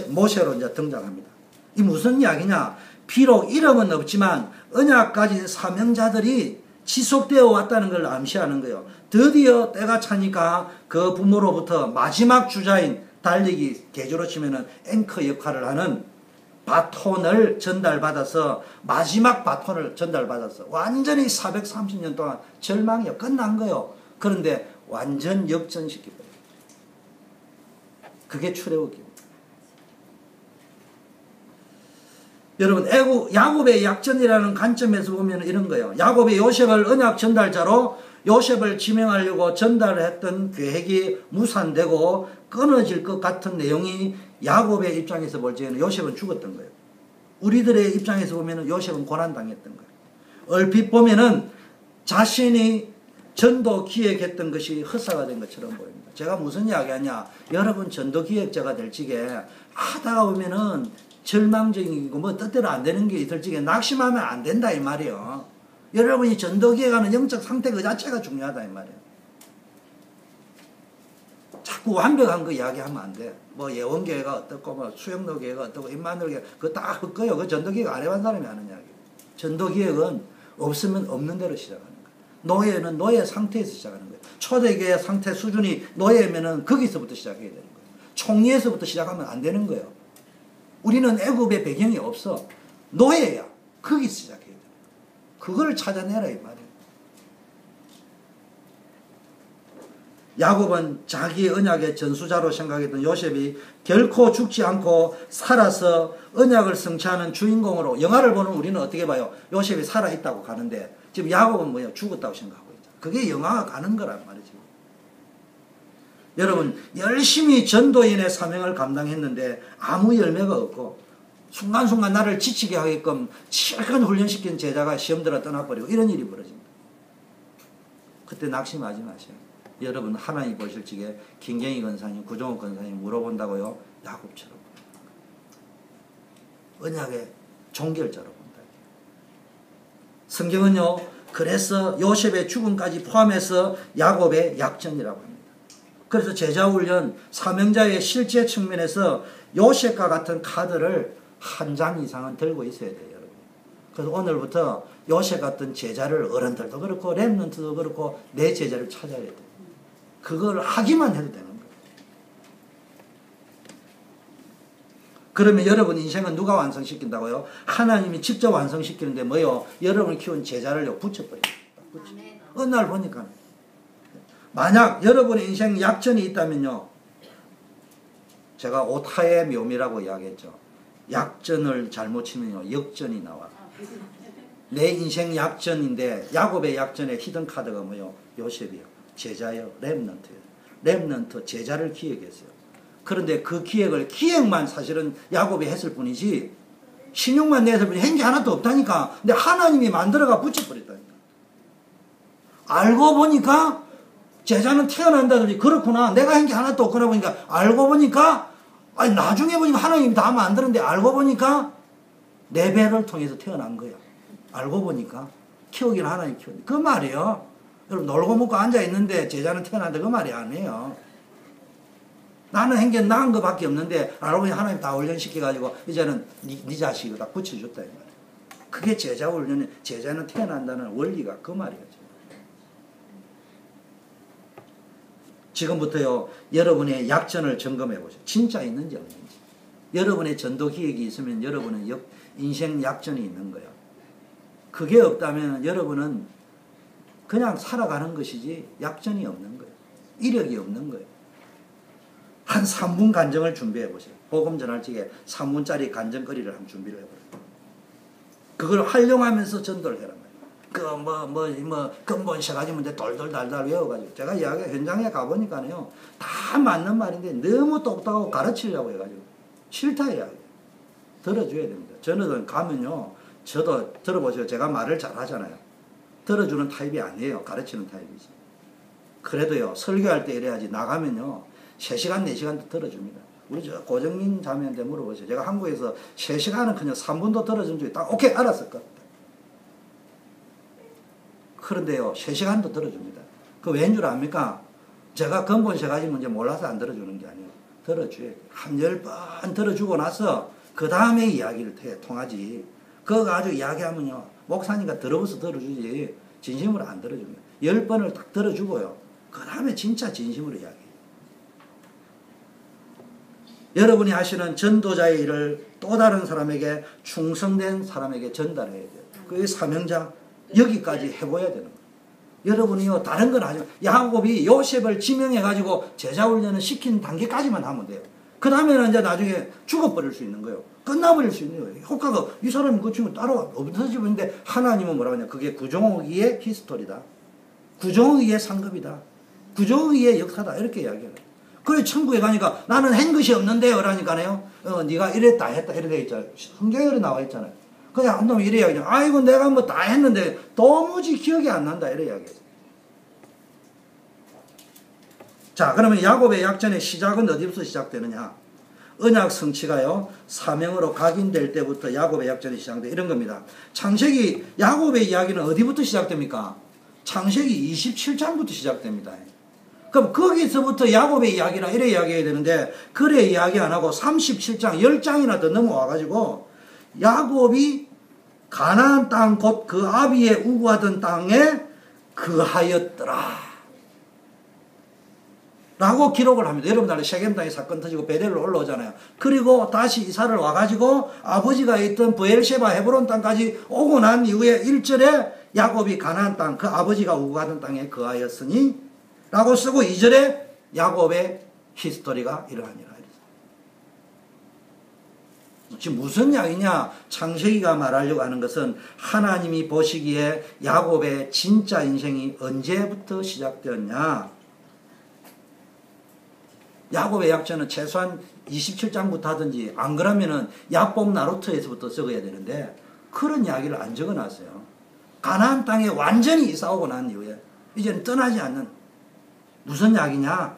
모세로 이제 등장합니다. 이 무슨 이야기냐? 비록 이름은 없지만 언약 가진 사명자들이 지속되어 왔다는 걸 암시하는 거예요. 드디어 때가 차니까 그 부모로부터 마지막 주자인 달리기 개조로 치면은 앵커 역할을 하는 바톤을 전달받아서 마지막 바톤을 전달받아서 완전히 430년 동안 절망이 끝난 거예요. 그런데 완전 역전시키버려요. 그게 출애굽기입니다. 여러분 야곱의 약전이라는 관점에서 보면 이런 거예요. 야곱이 요셉을 언약 전달자로 요셉을 지명하려고 전달했던 계획이 무산되고 끊어질 것 같은 내용이 야곱의 입장에서 볼 적에는 요셉은 죽었던 거예요. 우리들의 입장에서 보면 요셉은 고난당했던 거예요. 얼핏 보면은 자신이 전도 기획했던 것이 헛사가 된 것처럼 보입니다. 제가 무슨 이야기 하냐? 여러분 전도 기획자가 될 적에 하다가 보면은 절망적이고 뭐 뜻대로 안 되는 게 있을 적에 낙심하면 안 된다 이 말이에요. 여러분이 전도 기획하는 영적 상태 그 자체가 중요하다 이 말이에요. 자꾸 완벽한 거 이야기하면 안 돼. 뭐 예원교회가 어떻고 뭐 수영로교회가 어떻고 임마누엘교회 그거 다 헛거예요. 그 전도기획 안 해본 사람이 하는 이야기예요. 전도기획은 없으면 없는 대로 시작하는 거예요. 노예는 노예 상태에서 시작하는 거예요. 초대교회 상태 수준이 노예면은 거기서부터 시작해야 되는 거예요. 총리에서부터 시작하면 안 되는 거예요. 우리는 애굽의 배경이 없어. 노예야. 거기서 시작해야 돼요. 그걸 찾아내라 이 말이에요. 야곱은 자기 언약의 전수자로 생각했던 요셉이 결코 죽지 않고 살아서 언약을 성취하는 주인공으로 영화를 보는 우리는 어떻게 봐요? 요셉이 살아있다고 가는데 지금 야곱은 뭐예요? 죽었다고 생각하고 있죠. 그게 영화가 가는 거란 말이죠. 여러분 열심히 전도인의 사명을 감당했는데 아무 열매가 없고 순간순간 나를 지치게 하게끔 실컷 훈련시킨 제자가 시험 들어 떠나버리고 이런 일이 벌어집니다. 그때 낙심하지 마세요. 여러분 하나님 보실 적에 김경희 권사님, 구종욱 권사님 물어본다고요? 야곱처럼 언약의 종결자로 본다. 성경은요 그래서 요셉의 죽음까지 포함해서 야곱의 약전이라고 합니다. 그래서 제자훈련 사명자의 실제 측면에서 요셉과 같은 카드를 한 장 이상은 들고 있어야 돼요. 여러분. 그래서 오늘부터 요셉 같은 제자를 어른들도 그렇고 렘넌트도 그렇고 내 제자를 찾아야 돼요. 그걸 하기만 해도 되는 거예요. 그러면 여러분 인생은 누가 완성시킨다고요? 하나님이 직접 완성시키는데 뭐요? 여러분을 키운 제자를요 붙여버려요. 어느 날 보니까 만약 여러분의 인생 약전이 있다면요, 제가 오타의 묘미라고 이야기했죠. 약전을 잘못 치면요 역전이 나와. 내 인생 약전인데 야곱의 약전의 히든 카드가 뭐요? 요셉이요. 제자요. 렘넌트요. 렘넌트 제자를 기획했어요. 그런데 그 기획만 사실은 야곱이 했을 뿐이지 신용만 내서 행기 하나도 없다니까. 근데 하나님이 만들어가 붙여버렸다니까. 알고 보니까 제자는 태어난다더니 그렇구나. 내가 행기 하나도 없구나 보니까 알고 보니까 아니 나중에 보니까 하나님이 다 만드는데 알고 보니까 내 배를 통해서 태어난 거야. 알고 보니까 키우기는 하나님 키우는 그 말이에요. 여러분 놀고 먹고 앉아있는데 제자는 태어난다 그 말이 아니에요. 나는 행기 낳은 것밖에 없는데 알고 보니 하나님 다 훈련시켜가지고 이제는 네 자식을 다 붙여줬다 이 말이에요. 그게 제자 훈련이 제자는 태어난다는 원리가 그 말이에요. 지금부터요 여러분의 약전을 점검해 보세요. 진짜 있는지 없는지. 여러분의 전도 기획이 있으면 여러분은 인생 약전이 있는 거예요. 그게 없다면 여러분은 그냥 살아가는 것이지 약전이 없는 거예요. 이력이 없는 거예요. 한 3분 간증을 준비해 보세요. 복음 전할 적에 3분짜리 간증거리를 한번 준비를 해보세요. 그걸 활용하면서 전도를 해라. 근본 세 가지 문제 돌돌 달달 외워가지고 제가 이야기 현장에 가보니까요 다 맞는 말인데 너무 똑똑하고 가르치려고 해가지고 싫다 이야기 들어줘야 됩니다. 저는 가면요 저도 들어보세요. 제가 말을 잘 하잖아요. 들어주는 타입이 아니에요. 가르치는 타입이지. 그래도요 설교할 때 이래야지. 나가면요 3시간 4시간도 들어줍니다. 우리 저 고정민 자매한테 물어보세요. 제가 한국에서 3시간은 그냥 3분도 들어준 적이 딱 오케이 알았을 것 같아요. 그런데요 3시간도 들어줍니다. 그 왠 줄 압니까? 제가 근본 세 가지 문제 몰라서 안 들어주는 게 아니에요. 들어줘요. 한 10번 들어주고 나서 그 다음에 이야기를 통하지. 그거 가지고 이야기하면요 목사님과 들어봐서 들어주지 진심으로 안 들어줍니다. 10번을 딱 들어주고요 그 다음에 진짜 진심으로 이야기해요. 여러분이 하시는 전도자의 일을 또 다른 사람에게 충성된 사람에게 전달해야 돼요. 그게 사명자 여기까지 해보야 되는 거예요. 여러분이요 다른 건 하지 야곱이 요셉을 지명해가지고 제자훈련을 시킨 단계까지만 하면 돼요. 그 다음에는 이제 나중에 죽어버릴 수 있는 거예요. 끝나버릴 수 있는 거예요. 효과가 이 사람이 그 친구 따로 없어지는데 하나님은 뭐라고 하냐. 그게 구종욱이의 히스토리다. 구종욱이의 상급이다. 구종욱이의 역사다. 이렇게 이야기해요. 그래 천국에 가니까 나는 한 것이 없는데요. 라니까요. 네가 이랬다 했다 이래 돼 있잖아요. 성경에 나와 있잖아요. 그냥 한 놈이 이래 이야기해요. 아이고 내가 뭐 다 했는데 도무지 기억이 안 난다. 이래 이야기해요. 자 그러면 야곱의 약전의 시작은 어디부터 시작되느냐. 언약 성취가요 사명으로 각인될 때부터 야곱의 약전이 시작돼 이런 겁니다. 창세기 야곱의 이야기는 어디부터 시작됩니까? 창세기 27장부터 시작됩니다. 그럼 거기서부터 야곱의 이야기라 이래 이야기해야 되는데 그래 이야기 안 하고 37장 10장이나 더 넘어와가지고 야곱이 가나안 땅 곧 그 아비의 우구하던 땅에 거하였더라 라고 기록을 합니다. 여러분들 세겜 땅에 사건 터지고 베델로 올라오잖아요. 그리고 다시 이사를 와가지고 아버지가 있던 브엘셰바 헤브론 땅까지 오고 난 이후에 1절에 야곱이 가나안 땅 그 아버지가 우구하던 땅에 거하였으니 라고 쓰고 2절에 야곱의 히스토리가 이러하니라. 지금 무슨 이야기냐? 창세기가 말하려고 하는 것은 하나님이 보시기에 야곱의 진짜 인생이 언제부터 시작되었냐? 야곱의 약전은 최소한 27장부터 하든지 안 그러면은 야곱 나루토에서부터 적어야 되는데 그런 이야기를 안 적어놨어요. 가나안 땅에 완전히 이사 오고 난 이후에 이제는 떠나지 않는 무슨 이야기냐?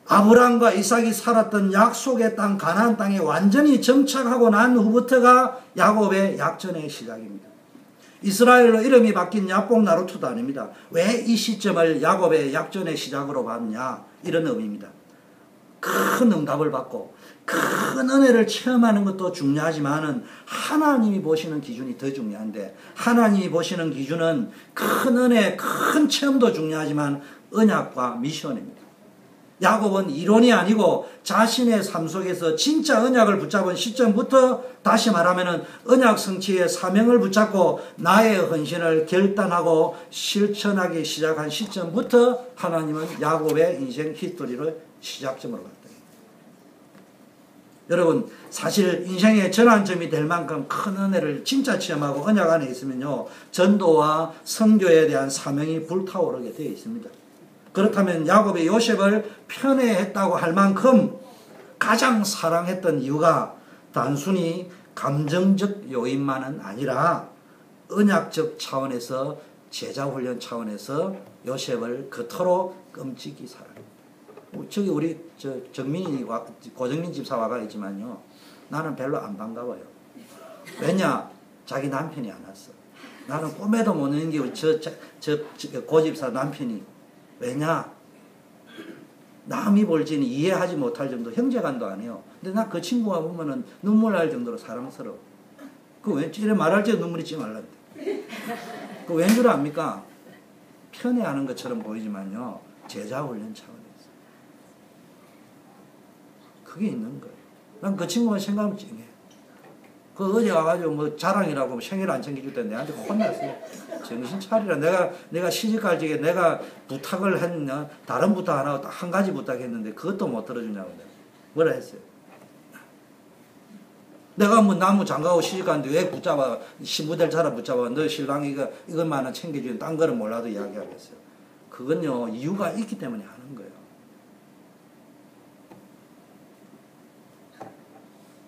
아브라함과 이삭이 살았던 약속의 땅 가나안 땅에 완전히 정착하고 난 후부터가 야곱의 약전의 시작입니다. 이스라엘로 이름이 바뀐 야곱 나루토도 아닙니다. 왜 이 시점을 야곱의 약전의 시작으로 봤냐? 이런 의미입니다. 큰 응답을 받고 큰 은혜를 체험하는 것도 중요하지만 하나님이 보시는 기준이 더 중요한데 하나님이 보시는 기준은 큰 은혜, 큰 체험도 중요하지만 언약과 미션입니다. 야곱은 이론이 아니고 자신의 삶 속에서 진짜 언약을 붙잡은 시점부터 다시 말하면 언약 성취의 사명을 붙잡고 나의 헌신을 결단하고 실천하기 시작한 시점부터 하나님은 야곱의 인생 히스토리를 시작점으로 봤다. 여러분 사실 인생의 전환점이 될 만큼 큰 은혜를 진짜 체험하고 언약 안에 있으면요 전도와 선교에 대한 사명이 불타오르게 되어 있습니다. 그렇다면 야곱이 요셉을 편애했다고 할 만큼 가장 사랑했던 이유가 단순히 감정적 요인만은 아니라 언약적 차원에서 제자훈련 차원에서 요셉을 그토록 끔찍이 사랑해요. 저기 우리 정민이 고정민 집사 와가 있지만요. 나는 별로 안 반가워요. 왜냐? 자기 남편이 안 왔어. 나는 꿈에도 못 넘기고 고집사 남편이. 왜냐? 남이 볼지는 이해하지 못할 정도 형제간도 안 해요. 근데 나 그 친구가 보면은 눈물 날 정도로 사랑스러워. 그 왜 이래 말할 때 눈물이 찌 말란데. 그 왠 줄 압니까? 편애하는 것처럼 보이지만요. 제자훈련 차원에서. 그게 있는 거예요. 난 그 친구만 생각하면 찡해. 그 어제 와가지고 뭐 자랑이라고 생일 안 챙겨줄 때 내한테 혼났어요. 정신 차리라. 내가 시집갈 적에 내가 부탁을 했냐, 다른 부탁 안 하고 딱 한 가지 부탁했는데 그것도 못 들어주냐고 내가 뭐라 했어요. 내가 뭐 나무 장가고 시집가는데 왜 붙잡아, 신부들 자라 붙잡아, 너 신랑이 이것만은 챙겨주는 딴 거는 몰라도 이야기하겠어요. 그건요, 이유가 있기 때문에 하는 거예요.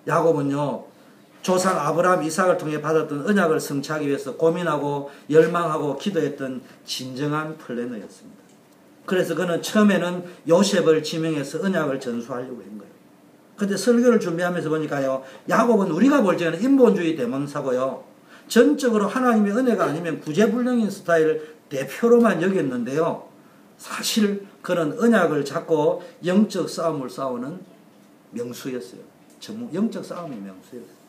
야곱은요, 조상 아브라함, 이삭을 통해 받았던 언약을 성취하기 위해서 고민하고 열망하고 기도했던 진정한 플래너였습니다. 그래서 그는 처음에는 요셉을 지명해서 언약을 전수하려고 한 거예요. 근데 설교를 준비하면서 보니까요, 야곱은 우리가 볼 때는 인본주의 대명사고요. 전적으로 하나님의 은혜가 아니면 구제불능인 스타일을 대표로만 여겼는데요. 사실 그는 언약을 잡고 영적 싸움을 싸우는 명수였어요. 영적 싸움의 명수였어요.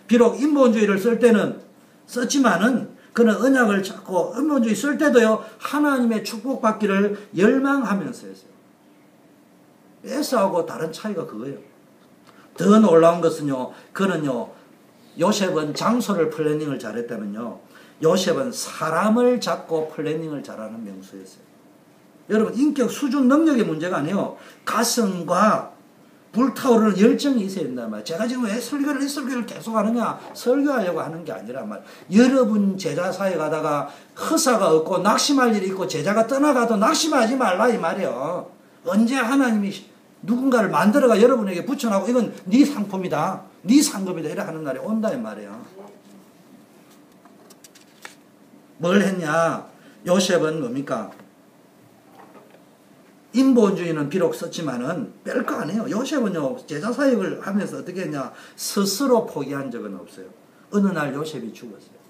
비록 인본주의를 쓸 때는 썼지만은 그는 언약을 잡고 인본주의 쓸 때도요, 하나님의 축복받기를 열망하면서 했어요. 에사하고 다른 차이가 그거예요. 더 놀라운 것은요, 그는요, 요셉은 장소를 플래닝을 잘했다면요, 요셉은 사람을 잡고 플래닝을 잘하는 명수였어요. 여러분, 인격 수준 능력의 문제가 아니에요. 가슴과 불타오르는 열정이 있어야 된단 말이에요. 제가 지금 왜 설교를 계속 하느냐? 설교하려고 하는 게 아니란 말이에요. 여러분 제자 사이에 가다가 허사가 없고 낙심할 일이 있고 제자가 떠나가도 낙심하지 말라 이 말이에요. 언제 하나님이 누군가를 만들어가 여러분에게 붙여놓고 이건 네 상품이다, 네 상급이다 이래 하는 날이 온다 이 말이에요. 뭘 했냐? 요셉은 뭡니까? 인본주의는 비록 썼지만은 별거 아니에요. 요셉은요, 제자 사역을 하면서 어떻게 했냐? 스스로 포기한 적은 없어요. 어느 날 요셉이 죽었어요.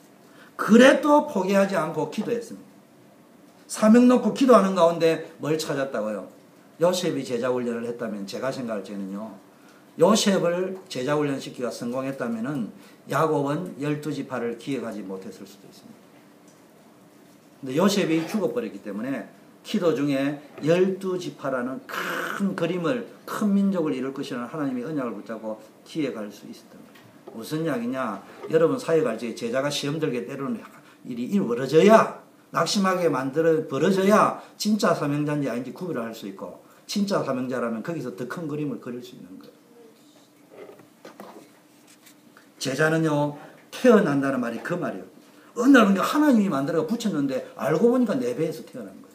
그래도 포기하지 않고 기도했습니다. 사명 놓고 기도하는 가운데 뭘 찾았다고요? 요셉이 제자훈련을 했다면, 제가 생각할 때는요, 요셉을 제자훈련시키기가 성공했다면은 야곱은 12지파를 기억하지 못했을 수도 있습니다. 근데 요셉이 죽어버렸기 때문에 기도 중에 12지파라는 큰 그림을, 큰 민족을 이룰 것이라는 하나님의 언약을 붙잡고 기획할 수 있었던 거예요. 무슨 이야기냐? 여러분 사역할 때 제자가 시험 들게 때로는 일이 이루어져야, 낙심하게 벌어져야 진짜 사명자인지 아닌지 구별을 할 수 있고, 진짜 사명자라면 거기서 더 큰 그림을 그릴 수 있는 거예요. 제자는요, 태어난다는 말이 그 말이에요. 어느 날 하나님이 만들어 붙였는데 알고 보니까 내 배에서 태어난 거예요.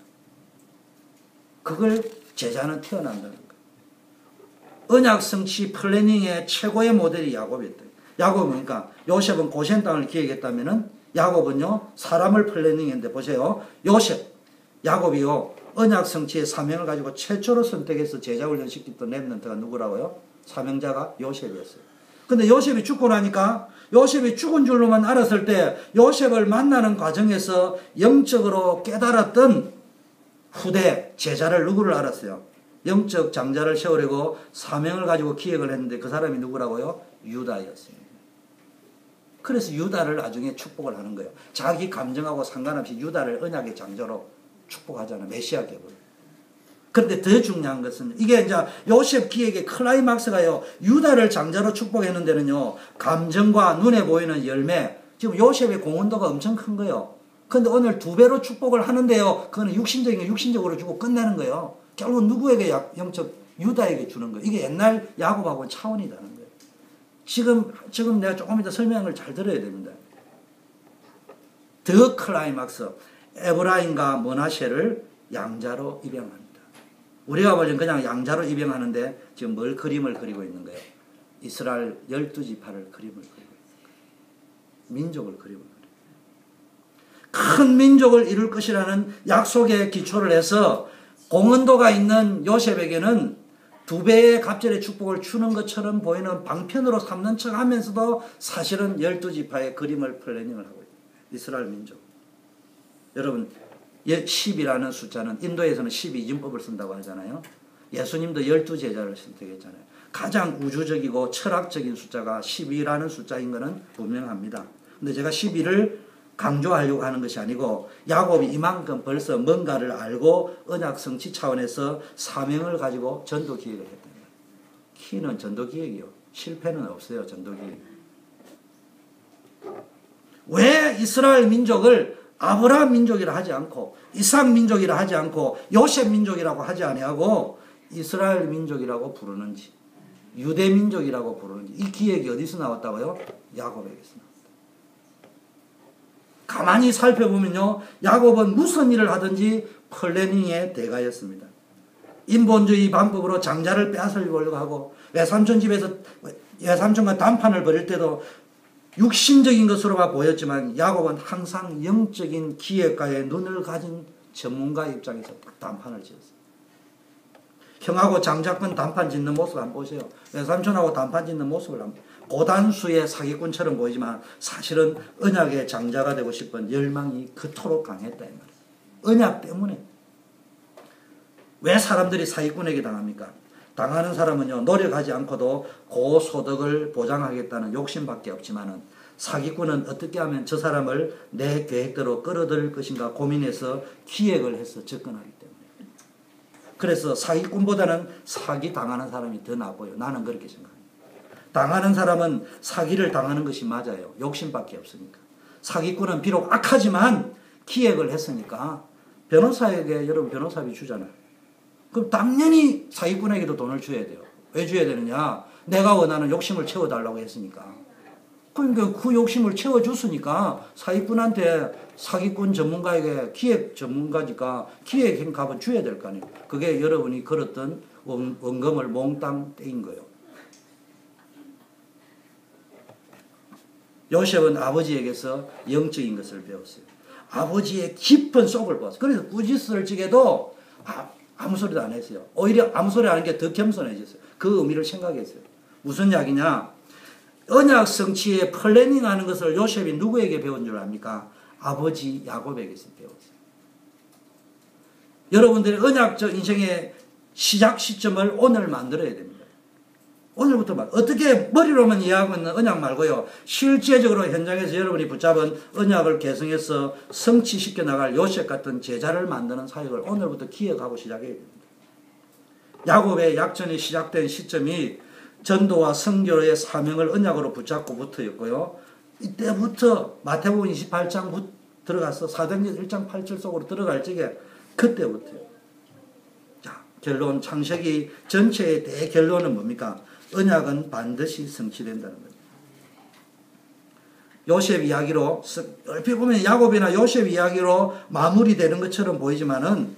그걸 제자는 태어난다는 거예요. 언약 성취 플래닝의 최고의 모델이 야곱이었다. 야곱은 그러니까 요셉은 고센 땅을 기획했다면은 야곱은요, 사람을 플래닝했는데 보세요. 야곱이요, 언약 성취의 사명을 가지고 최초로 선택해서 제자훈련 시켰던 렘넌트가 누구라고요? 사명자가 요셉이었어요. 근데 요셉이 죽고 나니까, 요셉이 죽은 줄로만 알았을 때 요셉을 만나는 과정에서 영적으로 깨달았던 후대 제자를 누구를 알았어요? 영적 장자를 세우려고 사명을 가지고 기획을 했는데 그 사람이 누구라고요? 유다였습니다. 그래서 유다를 나중에 축복을 하는 거예요. 자기 감정하고 상관없이 유다를 언약의 장자로 축복하잖아요. 메시아 계보를. 그런데 더 중요한 것은 이게 이제 요셉 기획의 클라이막스가요, 유다를 장자로 축복했는 데는요, 감정과 눈에 보이는 열매, 지금 요셉의 공헌도가 엄청 큰 거예요. 근데 오늘 2배로 축복을 하는데요, 그거는 육신적으로 주고 끝내는 거예요. 결국 누구에게 영적 유다에게 주는 거예요. 이게 옛날 야곱하고는 차원이 다른 거예요. 지금 내가 조금 이따 설명을 잘 들어야 됩니다. 더 클라이막스, 에브라임과 므낫세를 양자로 입양합니다. 우리가 보기엔 그냥 양자로 입양하는데 지금 뭘 그림을 그리고 있는 거예요? 이스라엘 12지파를 그림을 그리고 민족을 그림을 그리고 큰 민족을 이룰 것이라는 약속에 기초를 해서 공헌도가 있는 요셉에게는 2배의 갑절의 축복을 주는 것처럼 보이는 방편으로 삼는 척 하면서도 사실은 12지파의 그림을 플래닝을 하고 있어요. 이스라엘 민족. 여러분 10이라는 숫자는 인도에서는 12진법을 쓴다고 하잖아요. 예수님도 12제자를 선택했잖아요. 가장 우주적이고 철학적인 숫자가 12라는 숫자인 것은 분명합니다. 근데 제가 12를 강조하려고 하는 것이 아니고 야곱이 이만큼 벌써 뭔가를 알고 언약 성취 차원에서 사명을 가지고 전도 기획을 했던 거예요. 키는 전도 기획이요. 실패는 없어요. 전도 기획. 왜 이스라엘 민족을 아브라함 민족이라 하지 않고 이삭 민족이라 하지 않고 요셉 민족이라고 하지 아니하고 이스라엘 민족이라고 부르는지 유대 민족이라고 부르는지 이 기획이 어디서 나왔다고요? 야곱에게서 나왔다. 가만히 살펴보면요. 야곱은 무슨 일을 하든지 플래닝의 대가였습니다. 인본주의 방법으로 장자를 빼앗으려고 하고 외삼촌 집에서 외삼촌과 담판을 벌일 때도 육신적인 것으로만 보였지만 야곱은 항상 영적인 기획가의 눈을 가진 전문가 입장에서 딱 담판을 지었어요. 형하고 장자권 담판 짓는 모습 한번 보세요. 외삼촌하고 담판 짓는 모습을 한번 고단수의 사기꾼처럼 보이지만 사실은 언약의 장자가 되고 싶은 열망이 그토록 강했다 이 말이에요. 언약 때문에. 왜 사람들이 사기꾼에게 당합니까? 당하는 사람은요 노력하지 않고도 고소득을 보장하겠다는 욕심밖에 없지만은 사기꾼은 어떻게 하면 저 사람을 내 계획대로 끌어들일 것인가 고민해서 기획을 해서 접근하기 때문에. 그래서 사기꾼보다는 사기 당하는 사람이 더 나빠요. 나는 그렇게 생각합니다. 당하는 사람은 사기를 당하는 것이 맞아요. 욕심밖에 없으니까. 사기꾼은 비록 악하지만 기획을 했으니까 변호사에게 여러분 변호사비 주잖아요. 그럼 당연히 사기꾼에게도 돈을 줘야 돼요. 왜 줘야 되느냐? 내가 원하는 욕심을 채워달라고 했으니까. 그러니까 그 욕심을 채워줬으니까 사기꾼한테 사기꾼 전문가에게 기획 전문가니까 기획 값은 줘야 될 거 아니에요. 그게 여러분이 걸었던 원금을 몽땅 떼인 거예요. 요셉은 아버지에게서 영적인 것을 배웠어요. 아버지의 깊은 속을 보았어요. 그래서 꾸짖을 적에도 아무 소리도 안 했어요. 오히려 아무 소리 안 하는 게 더 겸손해졌어요. 그 의미를 생각했어요. 무슨 이야기냐? 언약 성취에 플래닝하는 것을 요셉이 누구에게 배운 줄 압니까? 아버지 야곱에게서 배웠어요. 여러분들의 언약적 인생의 시작 시점을 오늘 만들어야 됩니다. 오늘부터 어떻게 머리로만 이해하고 있는 언약 말고요. 실제적으로 현장에서 여러분이 붙잡은 언약을 개성해서 성취시켜 나갈 요셉 같은 제자를 만드는 사역을 오늘부터 기획하고 시작해야 됩니다. 야곱의 약전이 시작된 시점이 전도와 선교의 사명을 언약으로 붙잡고부터였고요. 이때부터 마태복음 28장 들어가서 사도행전 1장 8절 속으로 들어갈 적에 그때부터요. 자, 결론 창세기 전체의 대결론은 뭡니까? 언약은 반드시 성취된다는 겁니다. 요셉 이야기로 얼핏 보면 야곱이나 요셉 이야기로 마무리되는 것처럼 보이지만은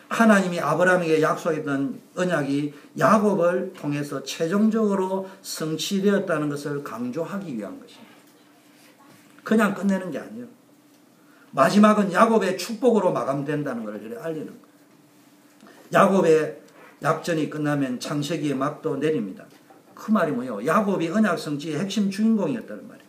하나님이 아브라함에게 약속했던 언약이 야곱을 통해서 최종적으로 성취되었다는 것을 강조하기 위한 것입니다. 그냥 끝내는 게 아니에요. 마지막은 야곱의 축복으로 마감된다는 것을 알리는 거예요. 야곱의 약전이 끝나면 창세기의 막도 내립니다. 그 말이 뭐예요? 야곱이 언약 성취의 핵심 주인공이었다는 말이에요.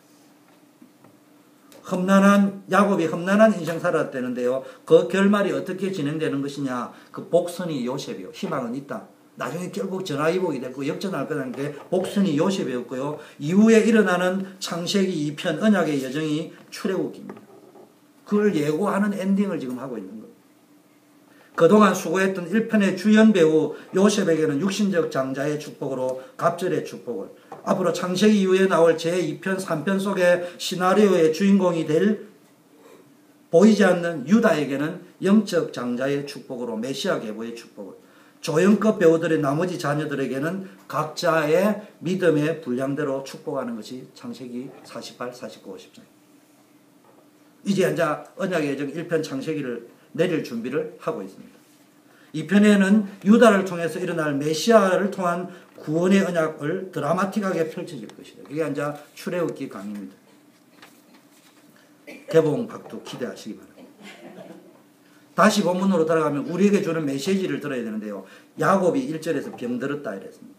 야곱이 험난한 인생 살았다는데요. 그 결말이 어떻게 진행되는 것이냐. 그 복선이 요셉이요. 희망은 있다. 나중에 결국 전화위복이 됐고 역전할 거라는 게 복선이 요셉이었고요. 이후에 일어나는 창세기 2편 언약의 여정이 출애굽기입니다. 그걸 예고하는 엔딩을 지금 하고 있는 거예요. 그동안 수고했던 1편의 주연 배우 요셉에게는 육신적 장자의 축복으로 갑절의 축복을, 앞으로 창세기 이후에 나올 제2편, 3편 속의 시나리오의 주인공이 될 보이지 않는 유다에게는 영적 장자의 축복으로 메시아 계보의 축복을, 조연급 배우들의 나머지 자녀들에게는 각자의 믿음의 분량대로 축복하는 것이 창세기 48, 49, 50장. 이제 언약의 여정 1편 창세기를 내릴 준비를 하고 있습니다. 2편에는 유다를 통해서 일어날 메시아를 통한 구원의 언약을 드라마틱하게 펼쳐질 것이다. 그게 이제 출애굽기 강의입니다. 개봉박두 기대하시기 바랍니다. 다시 본문으로 돌아가면 우리에게 주는 메시지를 들어야 되는데요. 야곱이 1절에서 병들었다 이랬습니다.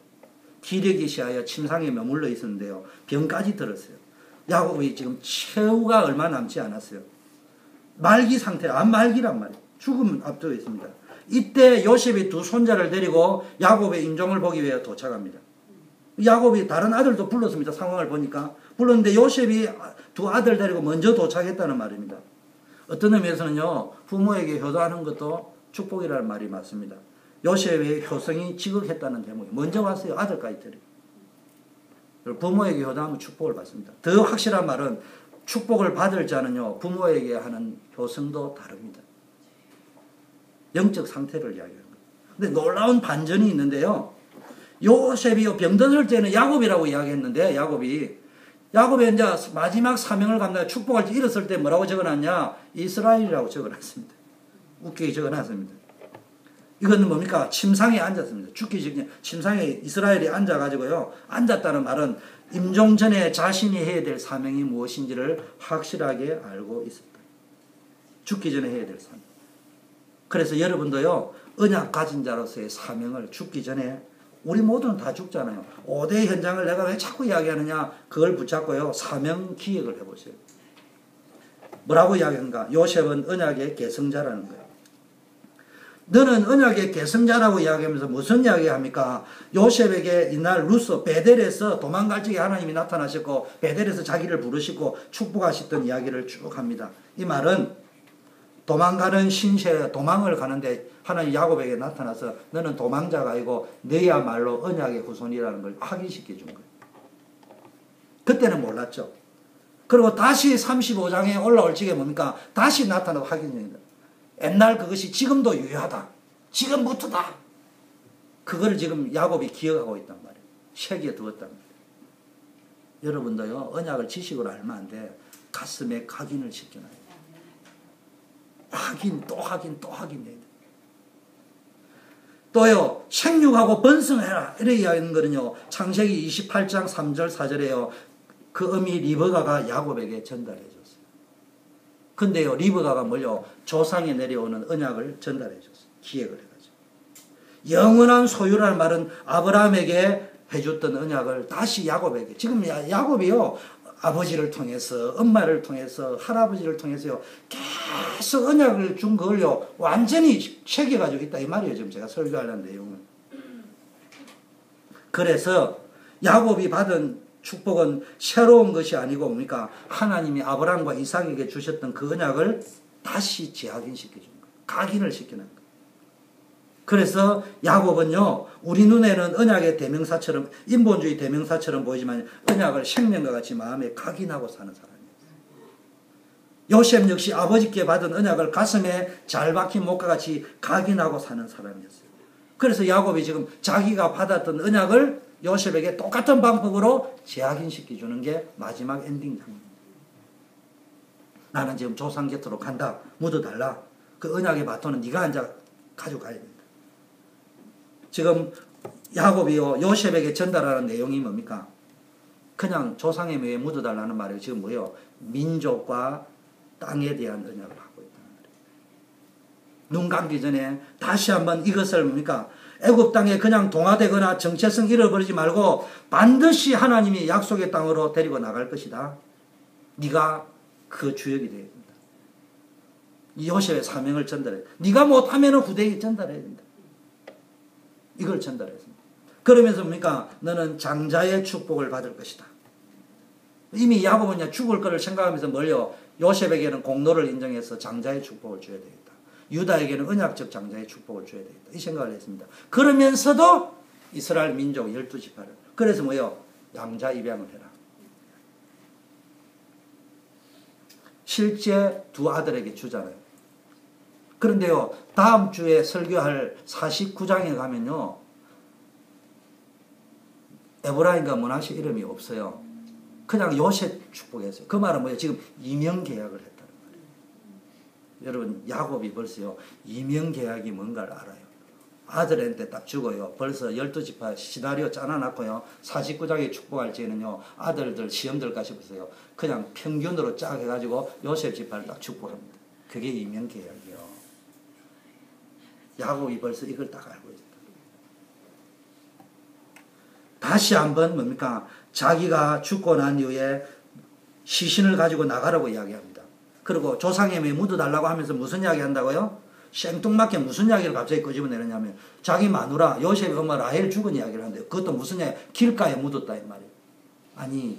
기력이 시하여 침상에 머물러 있었는데요. 병까지 들었어요. 야곱이 지금 최후가 얼마 남지 않았어요. 말기 상태, 암말기란 말이에요. 죽음 앞두고 있습니다. 이때 요셉이 두 손자를 데리고 야곱의 임종을 보기 위해 도착합니다. 야곱이 다른 아들도 불렀습니다. 상황을 보니까. 불렀는데 요셉이 두 아들 데리고 먼저 도착했다는 말입니다. 어떤 의미에서는요, 부모에게 효도하는 것도 축복이라는 말이 맞습니다. 요셉의 효성이 지극했다는 대목이 먼저 왔어요. 아들까지 데리고. 부모에게 효도하면 축복을 받습니다. 더 확실한 말은 축복을 받을 자는요, 부모에게 하는 효성도 다릅니다. 영적 상태를 이야기하는 거예요. 근데 놀라운 반전이 있는데요. 요셉이 병들을 때는 야곱이라고 이야기했는데, 야곱이 이제 마지막 사명을 감당해 축복할 때 일었을 때 뭐라고 적어놨냐? 이스라엘이라고 적어놨습니다. 웃기게 적어놨습니다. 이건 뭡니까? 침상에 앉았습니다. 죽기 직전에 침상에 이스라엘이 앉아가지고요. 앉았다는 말은 임종 전에 자신이 해야 될 사명이 무엇인지를 확실하게 알고 있었다. 죽기 전에 해야 될 사명. 그래서 여러분도요, 언약 가진 자로서의 사명을 죽기 전에, 우리 모두는 다 죽잖아요. 5대 현장을 내가 왜 자꾸 이야기하느냐? 그걸 붙잡고요, 사명 기획을 해보세요. 뭐라고 이야기하는가? 요셉은 언약의 계승자라는 거예요. 너는 언약의 계승자라고 이야기하면서 무슨 이야기합니까? 요셉에게 이날 루스 베델에서 도망갈 적에 하나님이 나타나셨고 베델에서 자기를 부르시고 축복하셨던 이야기를 쭉 합니다. 이 말은 도망가는 신세, 도망을 가는데 하나님 야곱에게 나타나서 너는 도망자가 아니고 너야말로 언약의 후손이라는 걸 확인시켜 준 거예요. 그때는 몰랐죠. 그리고 다시 35장에 올라올 적에 뭡니까? 다시 나타나서 확인됩니다. 옛날 그것이 지금도 유효하다. 지금부터다. 그걸 지금 야곱이 기억하고 있단 말이에요. 새기에 두었단 말이에요. 여러분도요, 언약을 지식으로 알면 안 돼. 가슴에 각인을 시켜놔요. 확인, 또 확인, 또 확인해야 돼. 또요, 생육하고 번성해라. 이렇게 이야기하는 거는요, 창세기 28장 3절 4절에요. 그 어미 리브가가 야곱에게 전달해 줬어요. 근데요, 리브가가 뭘요? 조상에 내려오는 언약을 전달해 줬어요. 기획을 해가지고. 영원한 소유라는 말은 아브라함에게 해줬던 언약을 다시 야곱에게. 지금 야곱이요, 아버지를 통해서, 엄마를 통해서, 할아버지를 통해서요, 계속 언약을 준 걸요, 완전히 새겨가지고 있다. 이 말이에요. 지금 제가 설교하려는 내용은. 그래서 야곱이 받은 축복은 새로운 것이 아니고 뭡니까? 하나님이 아브라함과 이삭에게 주셨던 그 언약을 다시 재확인시켜 준 거예요. 각인을 시켜놓은 거예요. 그래서 야곱은요, 우리 눈에는 언약의 대명사처럼, 인본주의 대명사처럼 보이지만 언약을 생명과 같이 마음에 각인하고 사는 사람이었어요. 요셉 역시 아버지께 받은 언약을 가슴에 잘 박힌 목과 같이 각인하고 사는 사람이었어요. 그래서 야곱이 지금 자기가 받았던 언약을 요셉에게 똑같은 방법으로 재확인시켜주는 게 마지막 엔딩 장면입니다. 나는 지금 조상 곁으로 간다. 묻어달라. 그 언약의 바톤은 네가 이제 가져가야 된다. 지금 야곱이요, 요셉에게 전달하는 내용이 뭡니까? 그냥 조상의 묘에 묻어달라는 말이 지금 뭐예요? 민족과 땅에 대한 언약을 하고 있다는 말이에요. 눈 감기 전에 다시 한번 이것을 뭡니까? 애굽 땅에 그냥 동화되거나 정체성 잃어버리지 말고 반드시 하나님이 약속의 땅으로 데리고 나갈 것이다. 네가 그 주역이 되어야 된다. 이 요셉의 사명을 전달해. 네가 못하면 후대에게 전달해야 된다. 이걸 전달했습니다. 그러면서 뭡니까? 너는 장자의 축복을 받을 것이다. 이미 야곱은 죽을 거를 생각하면서 뭘요? 요셉에게는 공로를 인정해서 장자의 축복을 줘야 되겠다. 유다에게는 언약적 장자의 축복을 줘야 되겠다. 이 생각을 했습니다. 그러면서도 이스라엘 민족 12지파를. 그래서 뭐예요? 양자 입양을 해라. 실제 두 아들에게 주잖아요. 그런데요, 다음 주에 설교할 49장에 가면요, 에브라임과 므낫세 이름이 없어요. 그냥 요셉 축복했어요. 그 말은 뭐예요? 지금 이명계약을 했다는 말이에요. 여러분, 야곱이 벌써요, 이명계약이 뭔가를 알아요. 아들한테 딱 주고요. 벌써 12지파 시나리오 짜놔놨고요. 49장에 축복할 지에는요. 아들들 시험들까 싶어서요. 그냥 평균으로 쫙 해가지고 요셉 지파를 딱 축복합니다. 그게 이명계약이요. 야곱이 벌써 이걸 딱 알고 있다. 다시 한번 뭡니까? 자기가 죽고 난 이후에 시신을 가지고 나가라고 이야기합니다. 그리고 조상님이 묻어달라고 하면서 무슨 이야기 한다고요? 생뚱맞게 무슨 이야기를 갑자기 끄집어내느냐면 자기 마누라 요셉의 엄마 라헬 죽은 이야기를 하는데 그것도 무슨 이야기? 길가에 묻었다 이 말이에요. 아니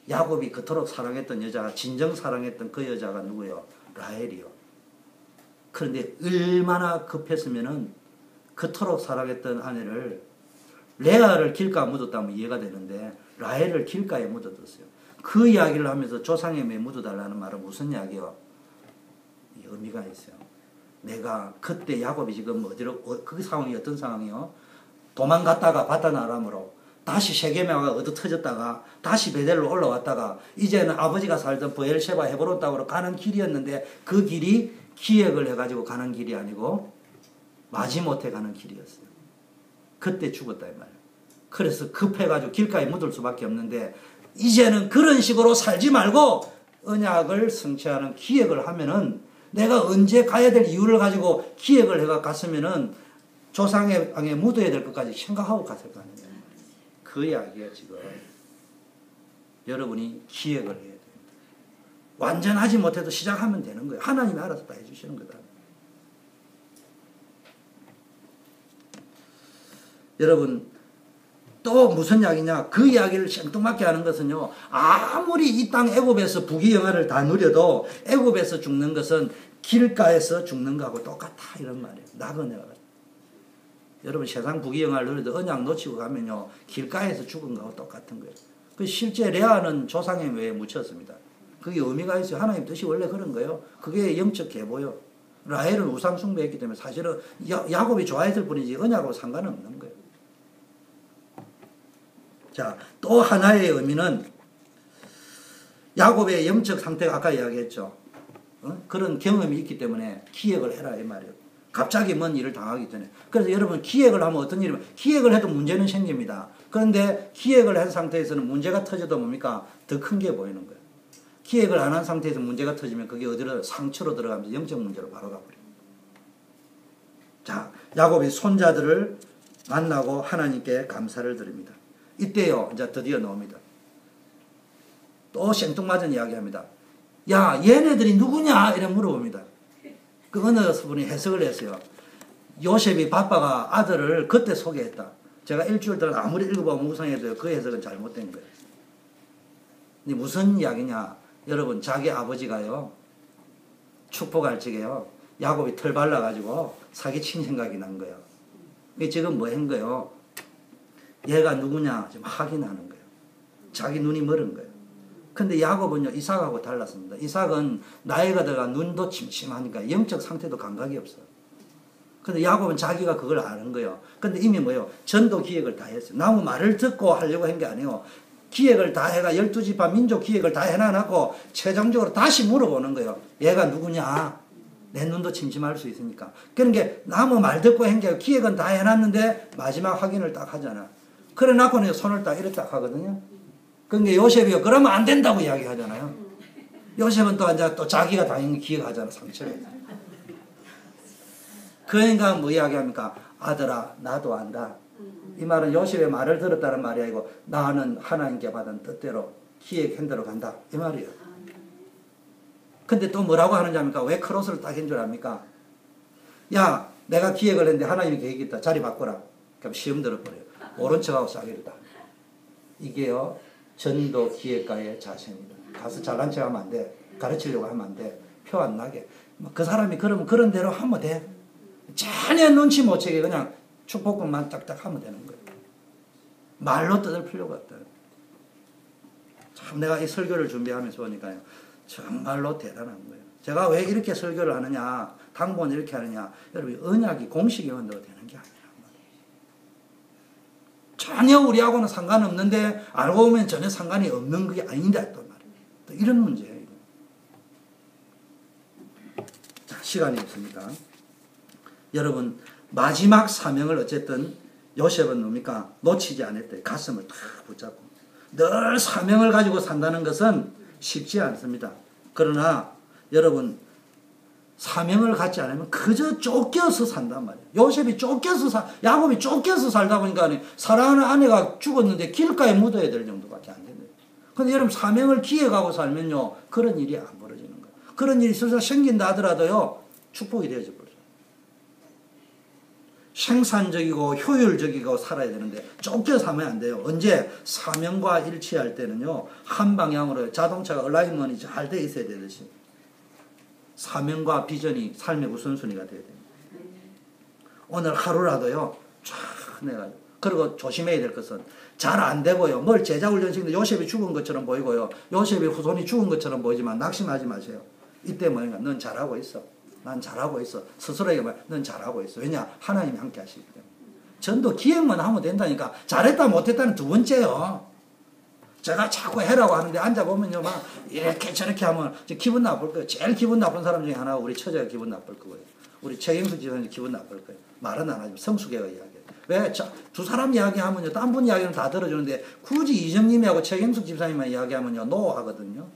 야곱이 그토록 사랑했던 여자가 진정 사랑했던 그 여자가 누구예요? 라헬이요. 그런데 얼마나 급했으면은 그토록 사랑했던 아내를 레아를 길가에 묻었다면 이해가 되는데 라헬을 길가에 묻어뒀어요. 그 이야기를 하면서 조상님에 묻어달라는 말은 무슨 이야기요? 의미가 있어요. 내가 그때 야곱이 지금 어디로 그 상황이 어떤 상황이요? 도망갔다가 바다나람으로 다시 세겜에 와가 얻어 터졌다가 다시 베델로 올라왔다가 이제는 아버지가 살던 브엘셰바 헤브론 땅으로 가는 길이었는데 그 길이 기획을 해가지고 가는 길이 아니고 마지못해 가는 길이었어요. 그때 죽었다 이 말이에요. 그래서 급해가지고 길가에 묻을 수밖에 없는데 이제는 그런 식으로 살지 말고 언약을 성취하는 기획을 하면은 내가 언제 가야 될 이유를 가지고 기획을 해가 갔으면은 조상의 땅에 묻어야 될 것까지 생각하고 갔을 거 아니에요. 그 이야기가 지금 여러분이 기획을 해야 됩니다. 완전하지 못해도 시작하면 되는 거예요. 하나님이 알아서 다 해주시는 거다. 여러분 또 무슨 이야기냐? 그 이야기를 생뚱맞게 하는 것은요. 아무리 이 땅 애굽에서 부귀영화를 다 누려도 애굽에서 죽는 것은 길가에서 죽는 거하고 똑같아 이런 말이에요. 나그네가. 여러분 세상 부귀영화를 누려도 언약 놓치고 가면요. 길가에서 죽은 거하고 똑같은 거예요. 그 실제 레아는 조상의 묘에 묻혔습니다. 그게 의미가 있어요. 하나님 뜻이 원래 그런 거예요. 그게 영적 계보요. 라헬은 우상 숭배했기 때문에 사실은 야곱이 좋아했을 뿐이지 언약하고 상관없는 거예요. 자, 또 하나의 의미는 야곱의 영적 상태가 아까 이야기했죠. 그런 경험이 있기 때문에 기획을 해라 이 말이에요. 갑자기 뭔 일을 당하기 전에. 그래서 여러분 기획을 하면 어떤 일이면 기획을 해도 문제는 생깁니다. 그런데 기획을 한 상태에서는 문제가 터져도 뭡니까? 더 큰 게 보이는 거예요. 기획을 안 한 상태에서 문제가 터지면 그게 어디로 상처로 들어가면서 영적 문제로 바로 가버려요. 자, 야곱이 손자들을 만나고 하나님께 감사를 드립니다. 이때요, 이제 드디어 나옵니다. 또 생뚱맞은 이야기 합니다. 야, 얘네들이 누구냐? 이래 물어봅니다. 그 어느 분이 해석을 했어요. 요셉이 바빠가 아들을 그때 소개했다. 제가 일주일 동안 아무리 읽어보면 묵상해도 그 해석은 잘못된 거예요. 근데 무슨 이야기냐? 여러분, 자기 아버지가요, 축복할 적에요, 야곱이 털 발라가지고 사기친 생각이 난 거예요. 지금 뭐 한 거예요? 얘가 누구냐 지금 확인하는 거예요. 자기 눈이 멀은 거예요. 근데 야곱은요 이삭하고 달랐습니다. 이삭은 나이가 들어가 눈도 침침하니까 영적 상태도 감각이 없어요. 근데 야곱은 자기가 그걸 아는 거예요. 근데 이미 뭐예요? 전도 기획을 다 했어요. 나무 말을 듣고 하려고 한 게 아니에요. 기획을 다 해가 12지파 민족 기획을 다 해놔놓고 최종적으로 다시 물어보는 거예요. 얘가 누구냐? 내 눈도 침침할 수 있으니까. 그러니까 나무 말 듣고 한 게 기획은 다 해놨는데 마지막 확인을 딱 하잖아. 그래 놓고는 손을 딱 이렇게 딱 하거든요. 그러니까 요셉이요. 그러면 안 된다고 이야기하잖아요. 요셉은 또 이제 또 자기가 당연히 기획하잖아. 상처를. 그러니까 뭐 이야기합니까? 아들아 나도 안다. 이 말은 요셉의 말을 들었다는 말이 아니고 나는 하나님께 받은 뜻대로 기획한 대로 간다. 이 말이에요. 근데 또 뭐라고 하는지 압니까? 왜 크로스를 딱 한 줄 압니까? 야 내가 기획을 했는데 하나님이 계획했다. 자리 바꿔라. 그럼 시험 들어버려요. 오른 척하고 싸기를 다. 이게요. 전도 기획가의 자세입니다. 가서 잘난 척 하면 안 돼. 가르치려고 하면 안 돼. 표 안 나게. 그 사람이 그러면 그런 대로 하면 돼. 전혀 눈치 못 채게 그냥 축복금만 딱딱 하면 되는 거예요. 말로 뜯을 필요가 없다. 참 내가 이 설교를 준비하면서 보니까요. 정말로 대단한 거예요. 제가 왜 이렇게 설교를 하느냐, 당부는 이렇게 하느냐. 여러분 언약이 공식이 온다고 되는 게 아니란 말이에요. 전혀 우리하고는 상관없는데 알고 보면 전혀 상관이 없는 게 아닌데 또 말이에요. 또 이런 문제예요. 자, 시간이 없으니까 여러분 마지막 사명을 어쨌든 요셉은 뭡니까? 놓치지 않았대. 가슴을 탁 붙잡고. 늘 사명을 가지고 산다는 것은 쉽지 않습니다. 그러나 여러분 사명을 갖지 않으면 그저 쫓겨서 산단 말이에요. 요셉이 야곱이 쫓겨서 살다 보니까 사랑하는 아내가 죽었는데 길가에 묻어야 될 정도밖에 안 된대요. 근데 여러분 사명을 기획하고 살면요 그런 일이 안 벌어지는 거예요. 그런 일이 슬슬 생긴다 하더라도요 축복이 되어져 버려요. 생산적이고 효율적이고 살아야 되는데 쫓겨 살면 안 돼요. 언제? 사명과 일치할 때는요 한 방향으로 자동차가 얼라이먼이 잘 돼 있어야 되듯이 사명과 비전이 삶의 우선순위가 돼야 됩니다. 오늘 하루라도요 쫙 내가지고 그리고 조심해야 될 것은 잘 안 되고요 뭘 제자훈련시키는데 요셉이 죽은 것처럼 보이고요 요셉의 후손이 죽은 것처럼 보이지만 낙심하지 마세요. 이때 뭐냐 넌 잘하고 있어. 난 잘하고 있어. 스스로에게 말, 넌 잘하고 있어. 왜냐? 하나님이 함께 하시기 때문에. 전도 기획만 하면 된다니까. 잘했다 못했다는 두 번째요. 제가 자꾸 해라고 하는데 앉아보면요. 막 이렇게 저렇게 하면 기분 나쁠 거예요. 제일 기분 나쁜 사람 중에 하나가 우리 처제가 기분 나쁠 거예요. 우리 최경숙 집사님 기분 나쁠 거예요. 말은 안 하지만 성숙애가 이야기해요. 왜? 두 사람 이야기하면요. 딴 분 이야기는 다 들어주는데 굳이 이정님하고 최경숙 집사님만 이야기하면요. 노 하거든요.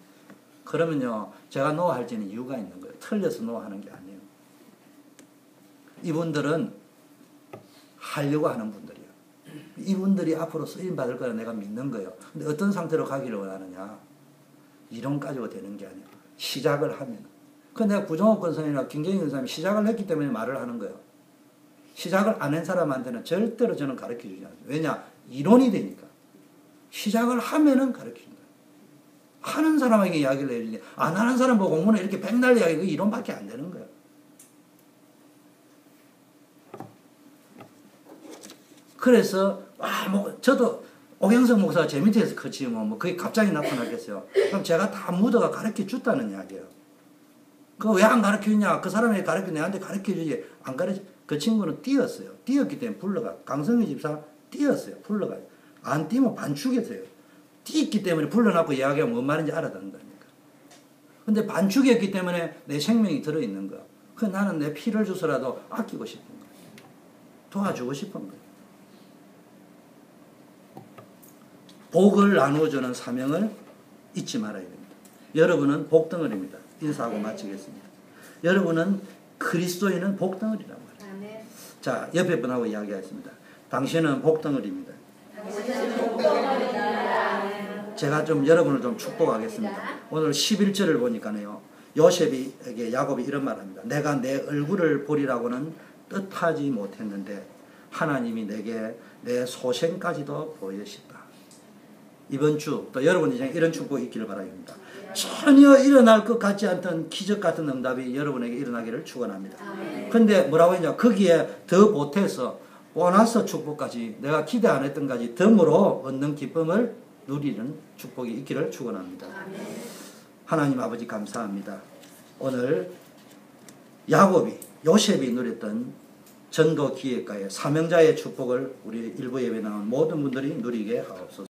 그러면요. 제가 노 할지는 이유가 있는 거예요. 틀려서 노 하는 게 아니에요. 이분들은 하려고 하는 분들이에요. 이분들이 앞으로 쓰임받을 거라 내가 믿는 거예요. 근데 어떤 상태로 가기를 원하느냐. 이론 가지고 되는 게 아니에요. 시작을 하면. 그 내가 구정옥 권사님이나 김경희 권사님이 시작을 했기 때문에 말을 하는 거예요. 시작을 안 한 사람한테는 절대로 저는 가르쳐주지 않아요. 왜냐? 이론이 되니까. 시작을 하면은 가르쳐준다. 하는 사람에게 이야기를 해주지. 안 하는 사람 보고 공문에 이렇게 백날 이야기, 그 이론밖에 안 되는 거예요. 그래서, 저도 오경석 목사가 제 밑에서 커치면 그게 갑자기 나타나겠어요. 그럼 제가 다 묻어가 가르쳐 줬다는 이야기예요. 그거 왜 안 가르쳐 주냐? 그 사람에게 가르쳐 내한테 가르쳐 주지. 안 가르쳐. 그 친구는 뛰었어요. 뛰었기 때문에 불러가. 강성희 집사 뛰었어요. 불러가요. 안 뛰면 반축이었어요. 뛰었기 때문에 불러놓고 이야기하면 뭔 말인지 알아듣는다니까. 근데 반축이었기 때문에 내 생명이 들어있는 거야. 그 나는 내 피를 주서라도 아끼고 싶은 거야. 도와주고 싶은 거야. 복을 나누어주는 사명을 잊지 말아야 됩니다. 여러분은 복덩어리입니다. 인사하고 마치겠습니다. 여러분은 그리스도인은 복덩어리란 말이에요. 자, 옆에 분하고 이야기하겠습니다. 당신은 복덩어리입니다. 제가 좀 여러분을 좀 축복하겠습니다. 오늘 11절을 보니까요. 요셉에게 야곱이 이런 말을 합니다. 내가 내 얼굴을 보리라고는 뜻하지 못했는데 하나님이 내게 내 소생까지도 보여주셨다. 이번 주 또 여러분이 이런 축복이 있기를 바랍니다. 전혀 일어날 것 같지 않던 기적 같은 응답이 여러분에게 일어나기를 축원합니다. 근데 뭐라고 했냐? 거기에 더 보태서 보너스 축복까지 내가 기대 안 했던 까지 덤으로 얻는 기쁨을 누리는 축복이 있기를 축원합니다. 하나님 아버지 감사합니다. 오늘 요셉이 누렸던 전도 기획가의 사명자의 축복을 우리 일부 예배 나온 모든 분들이 누리게 하옵소서.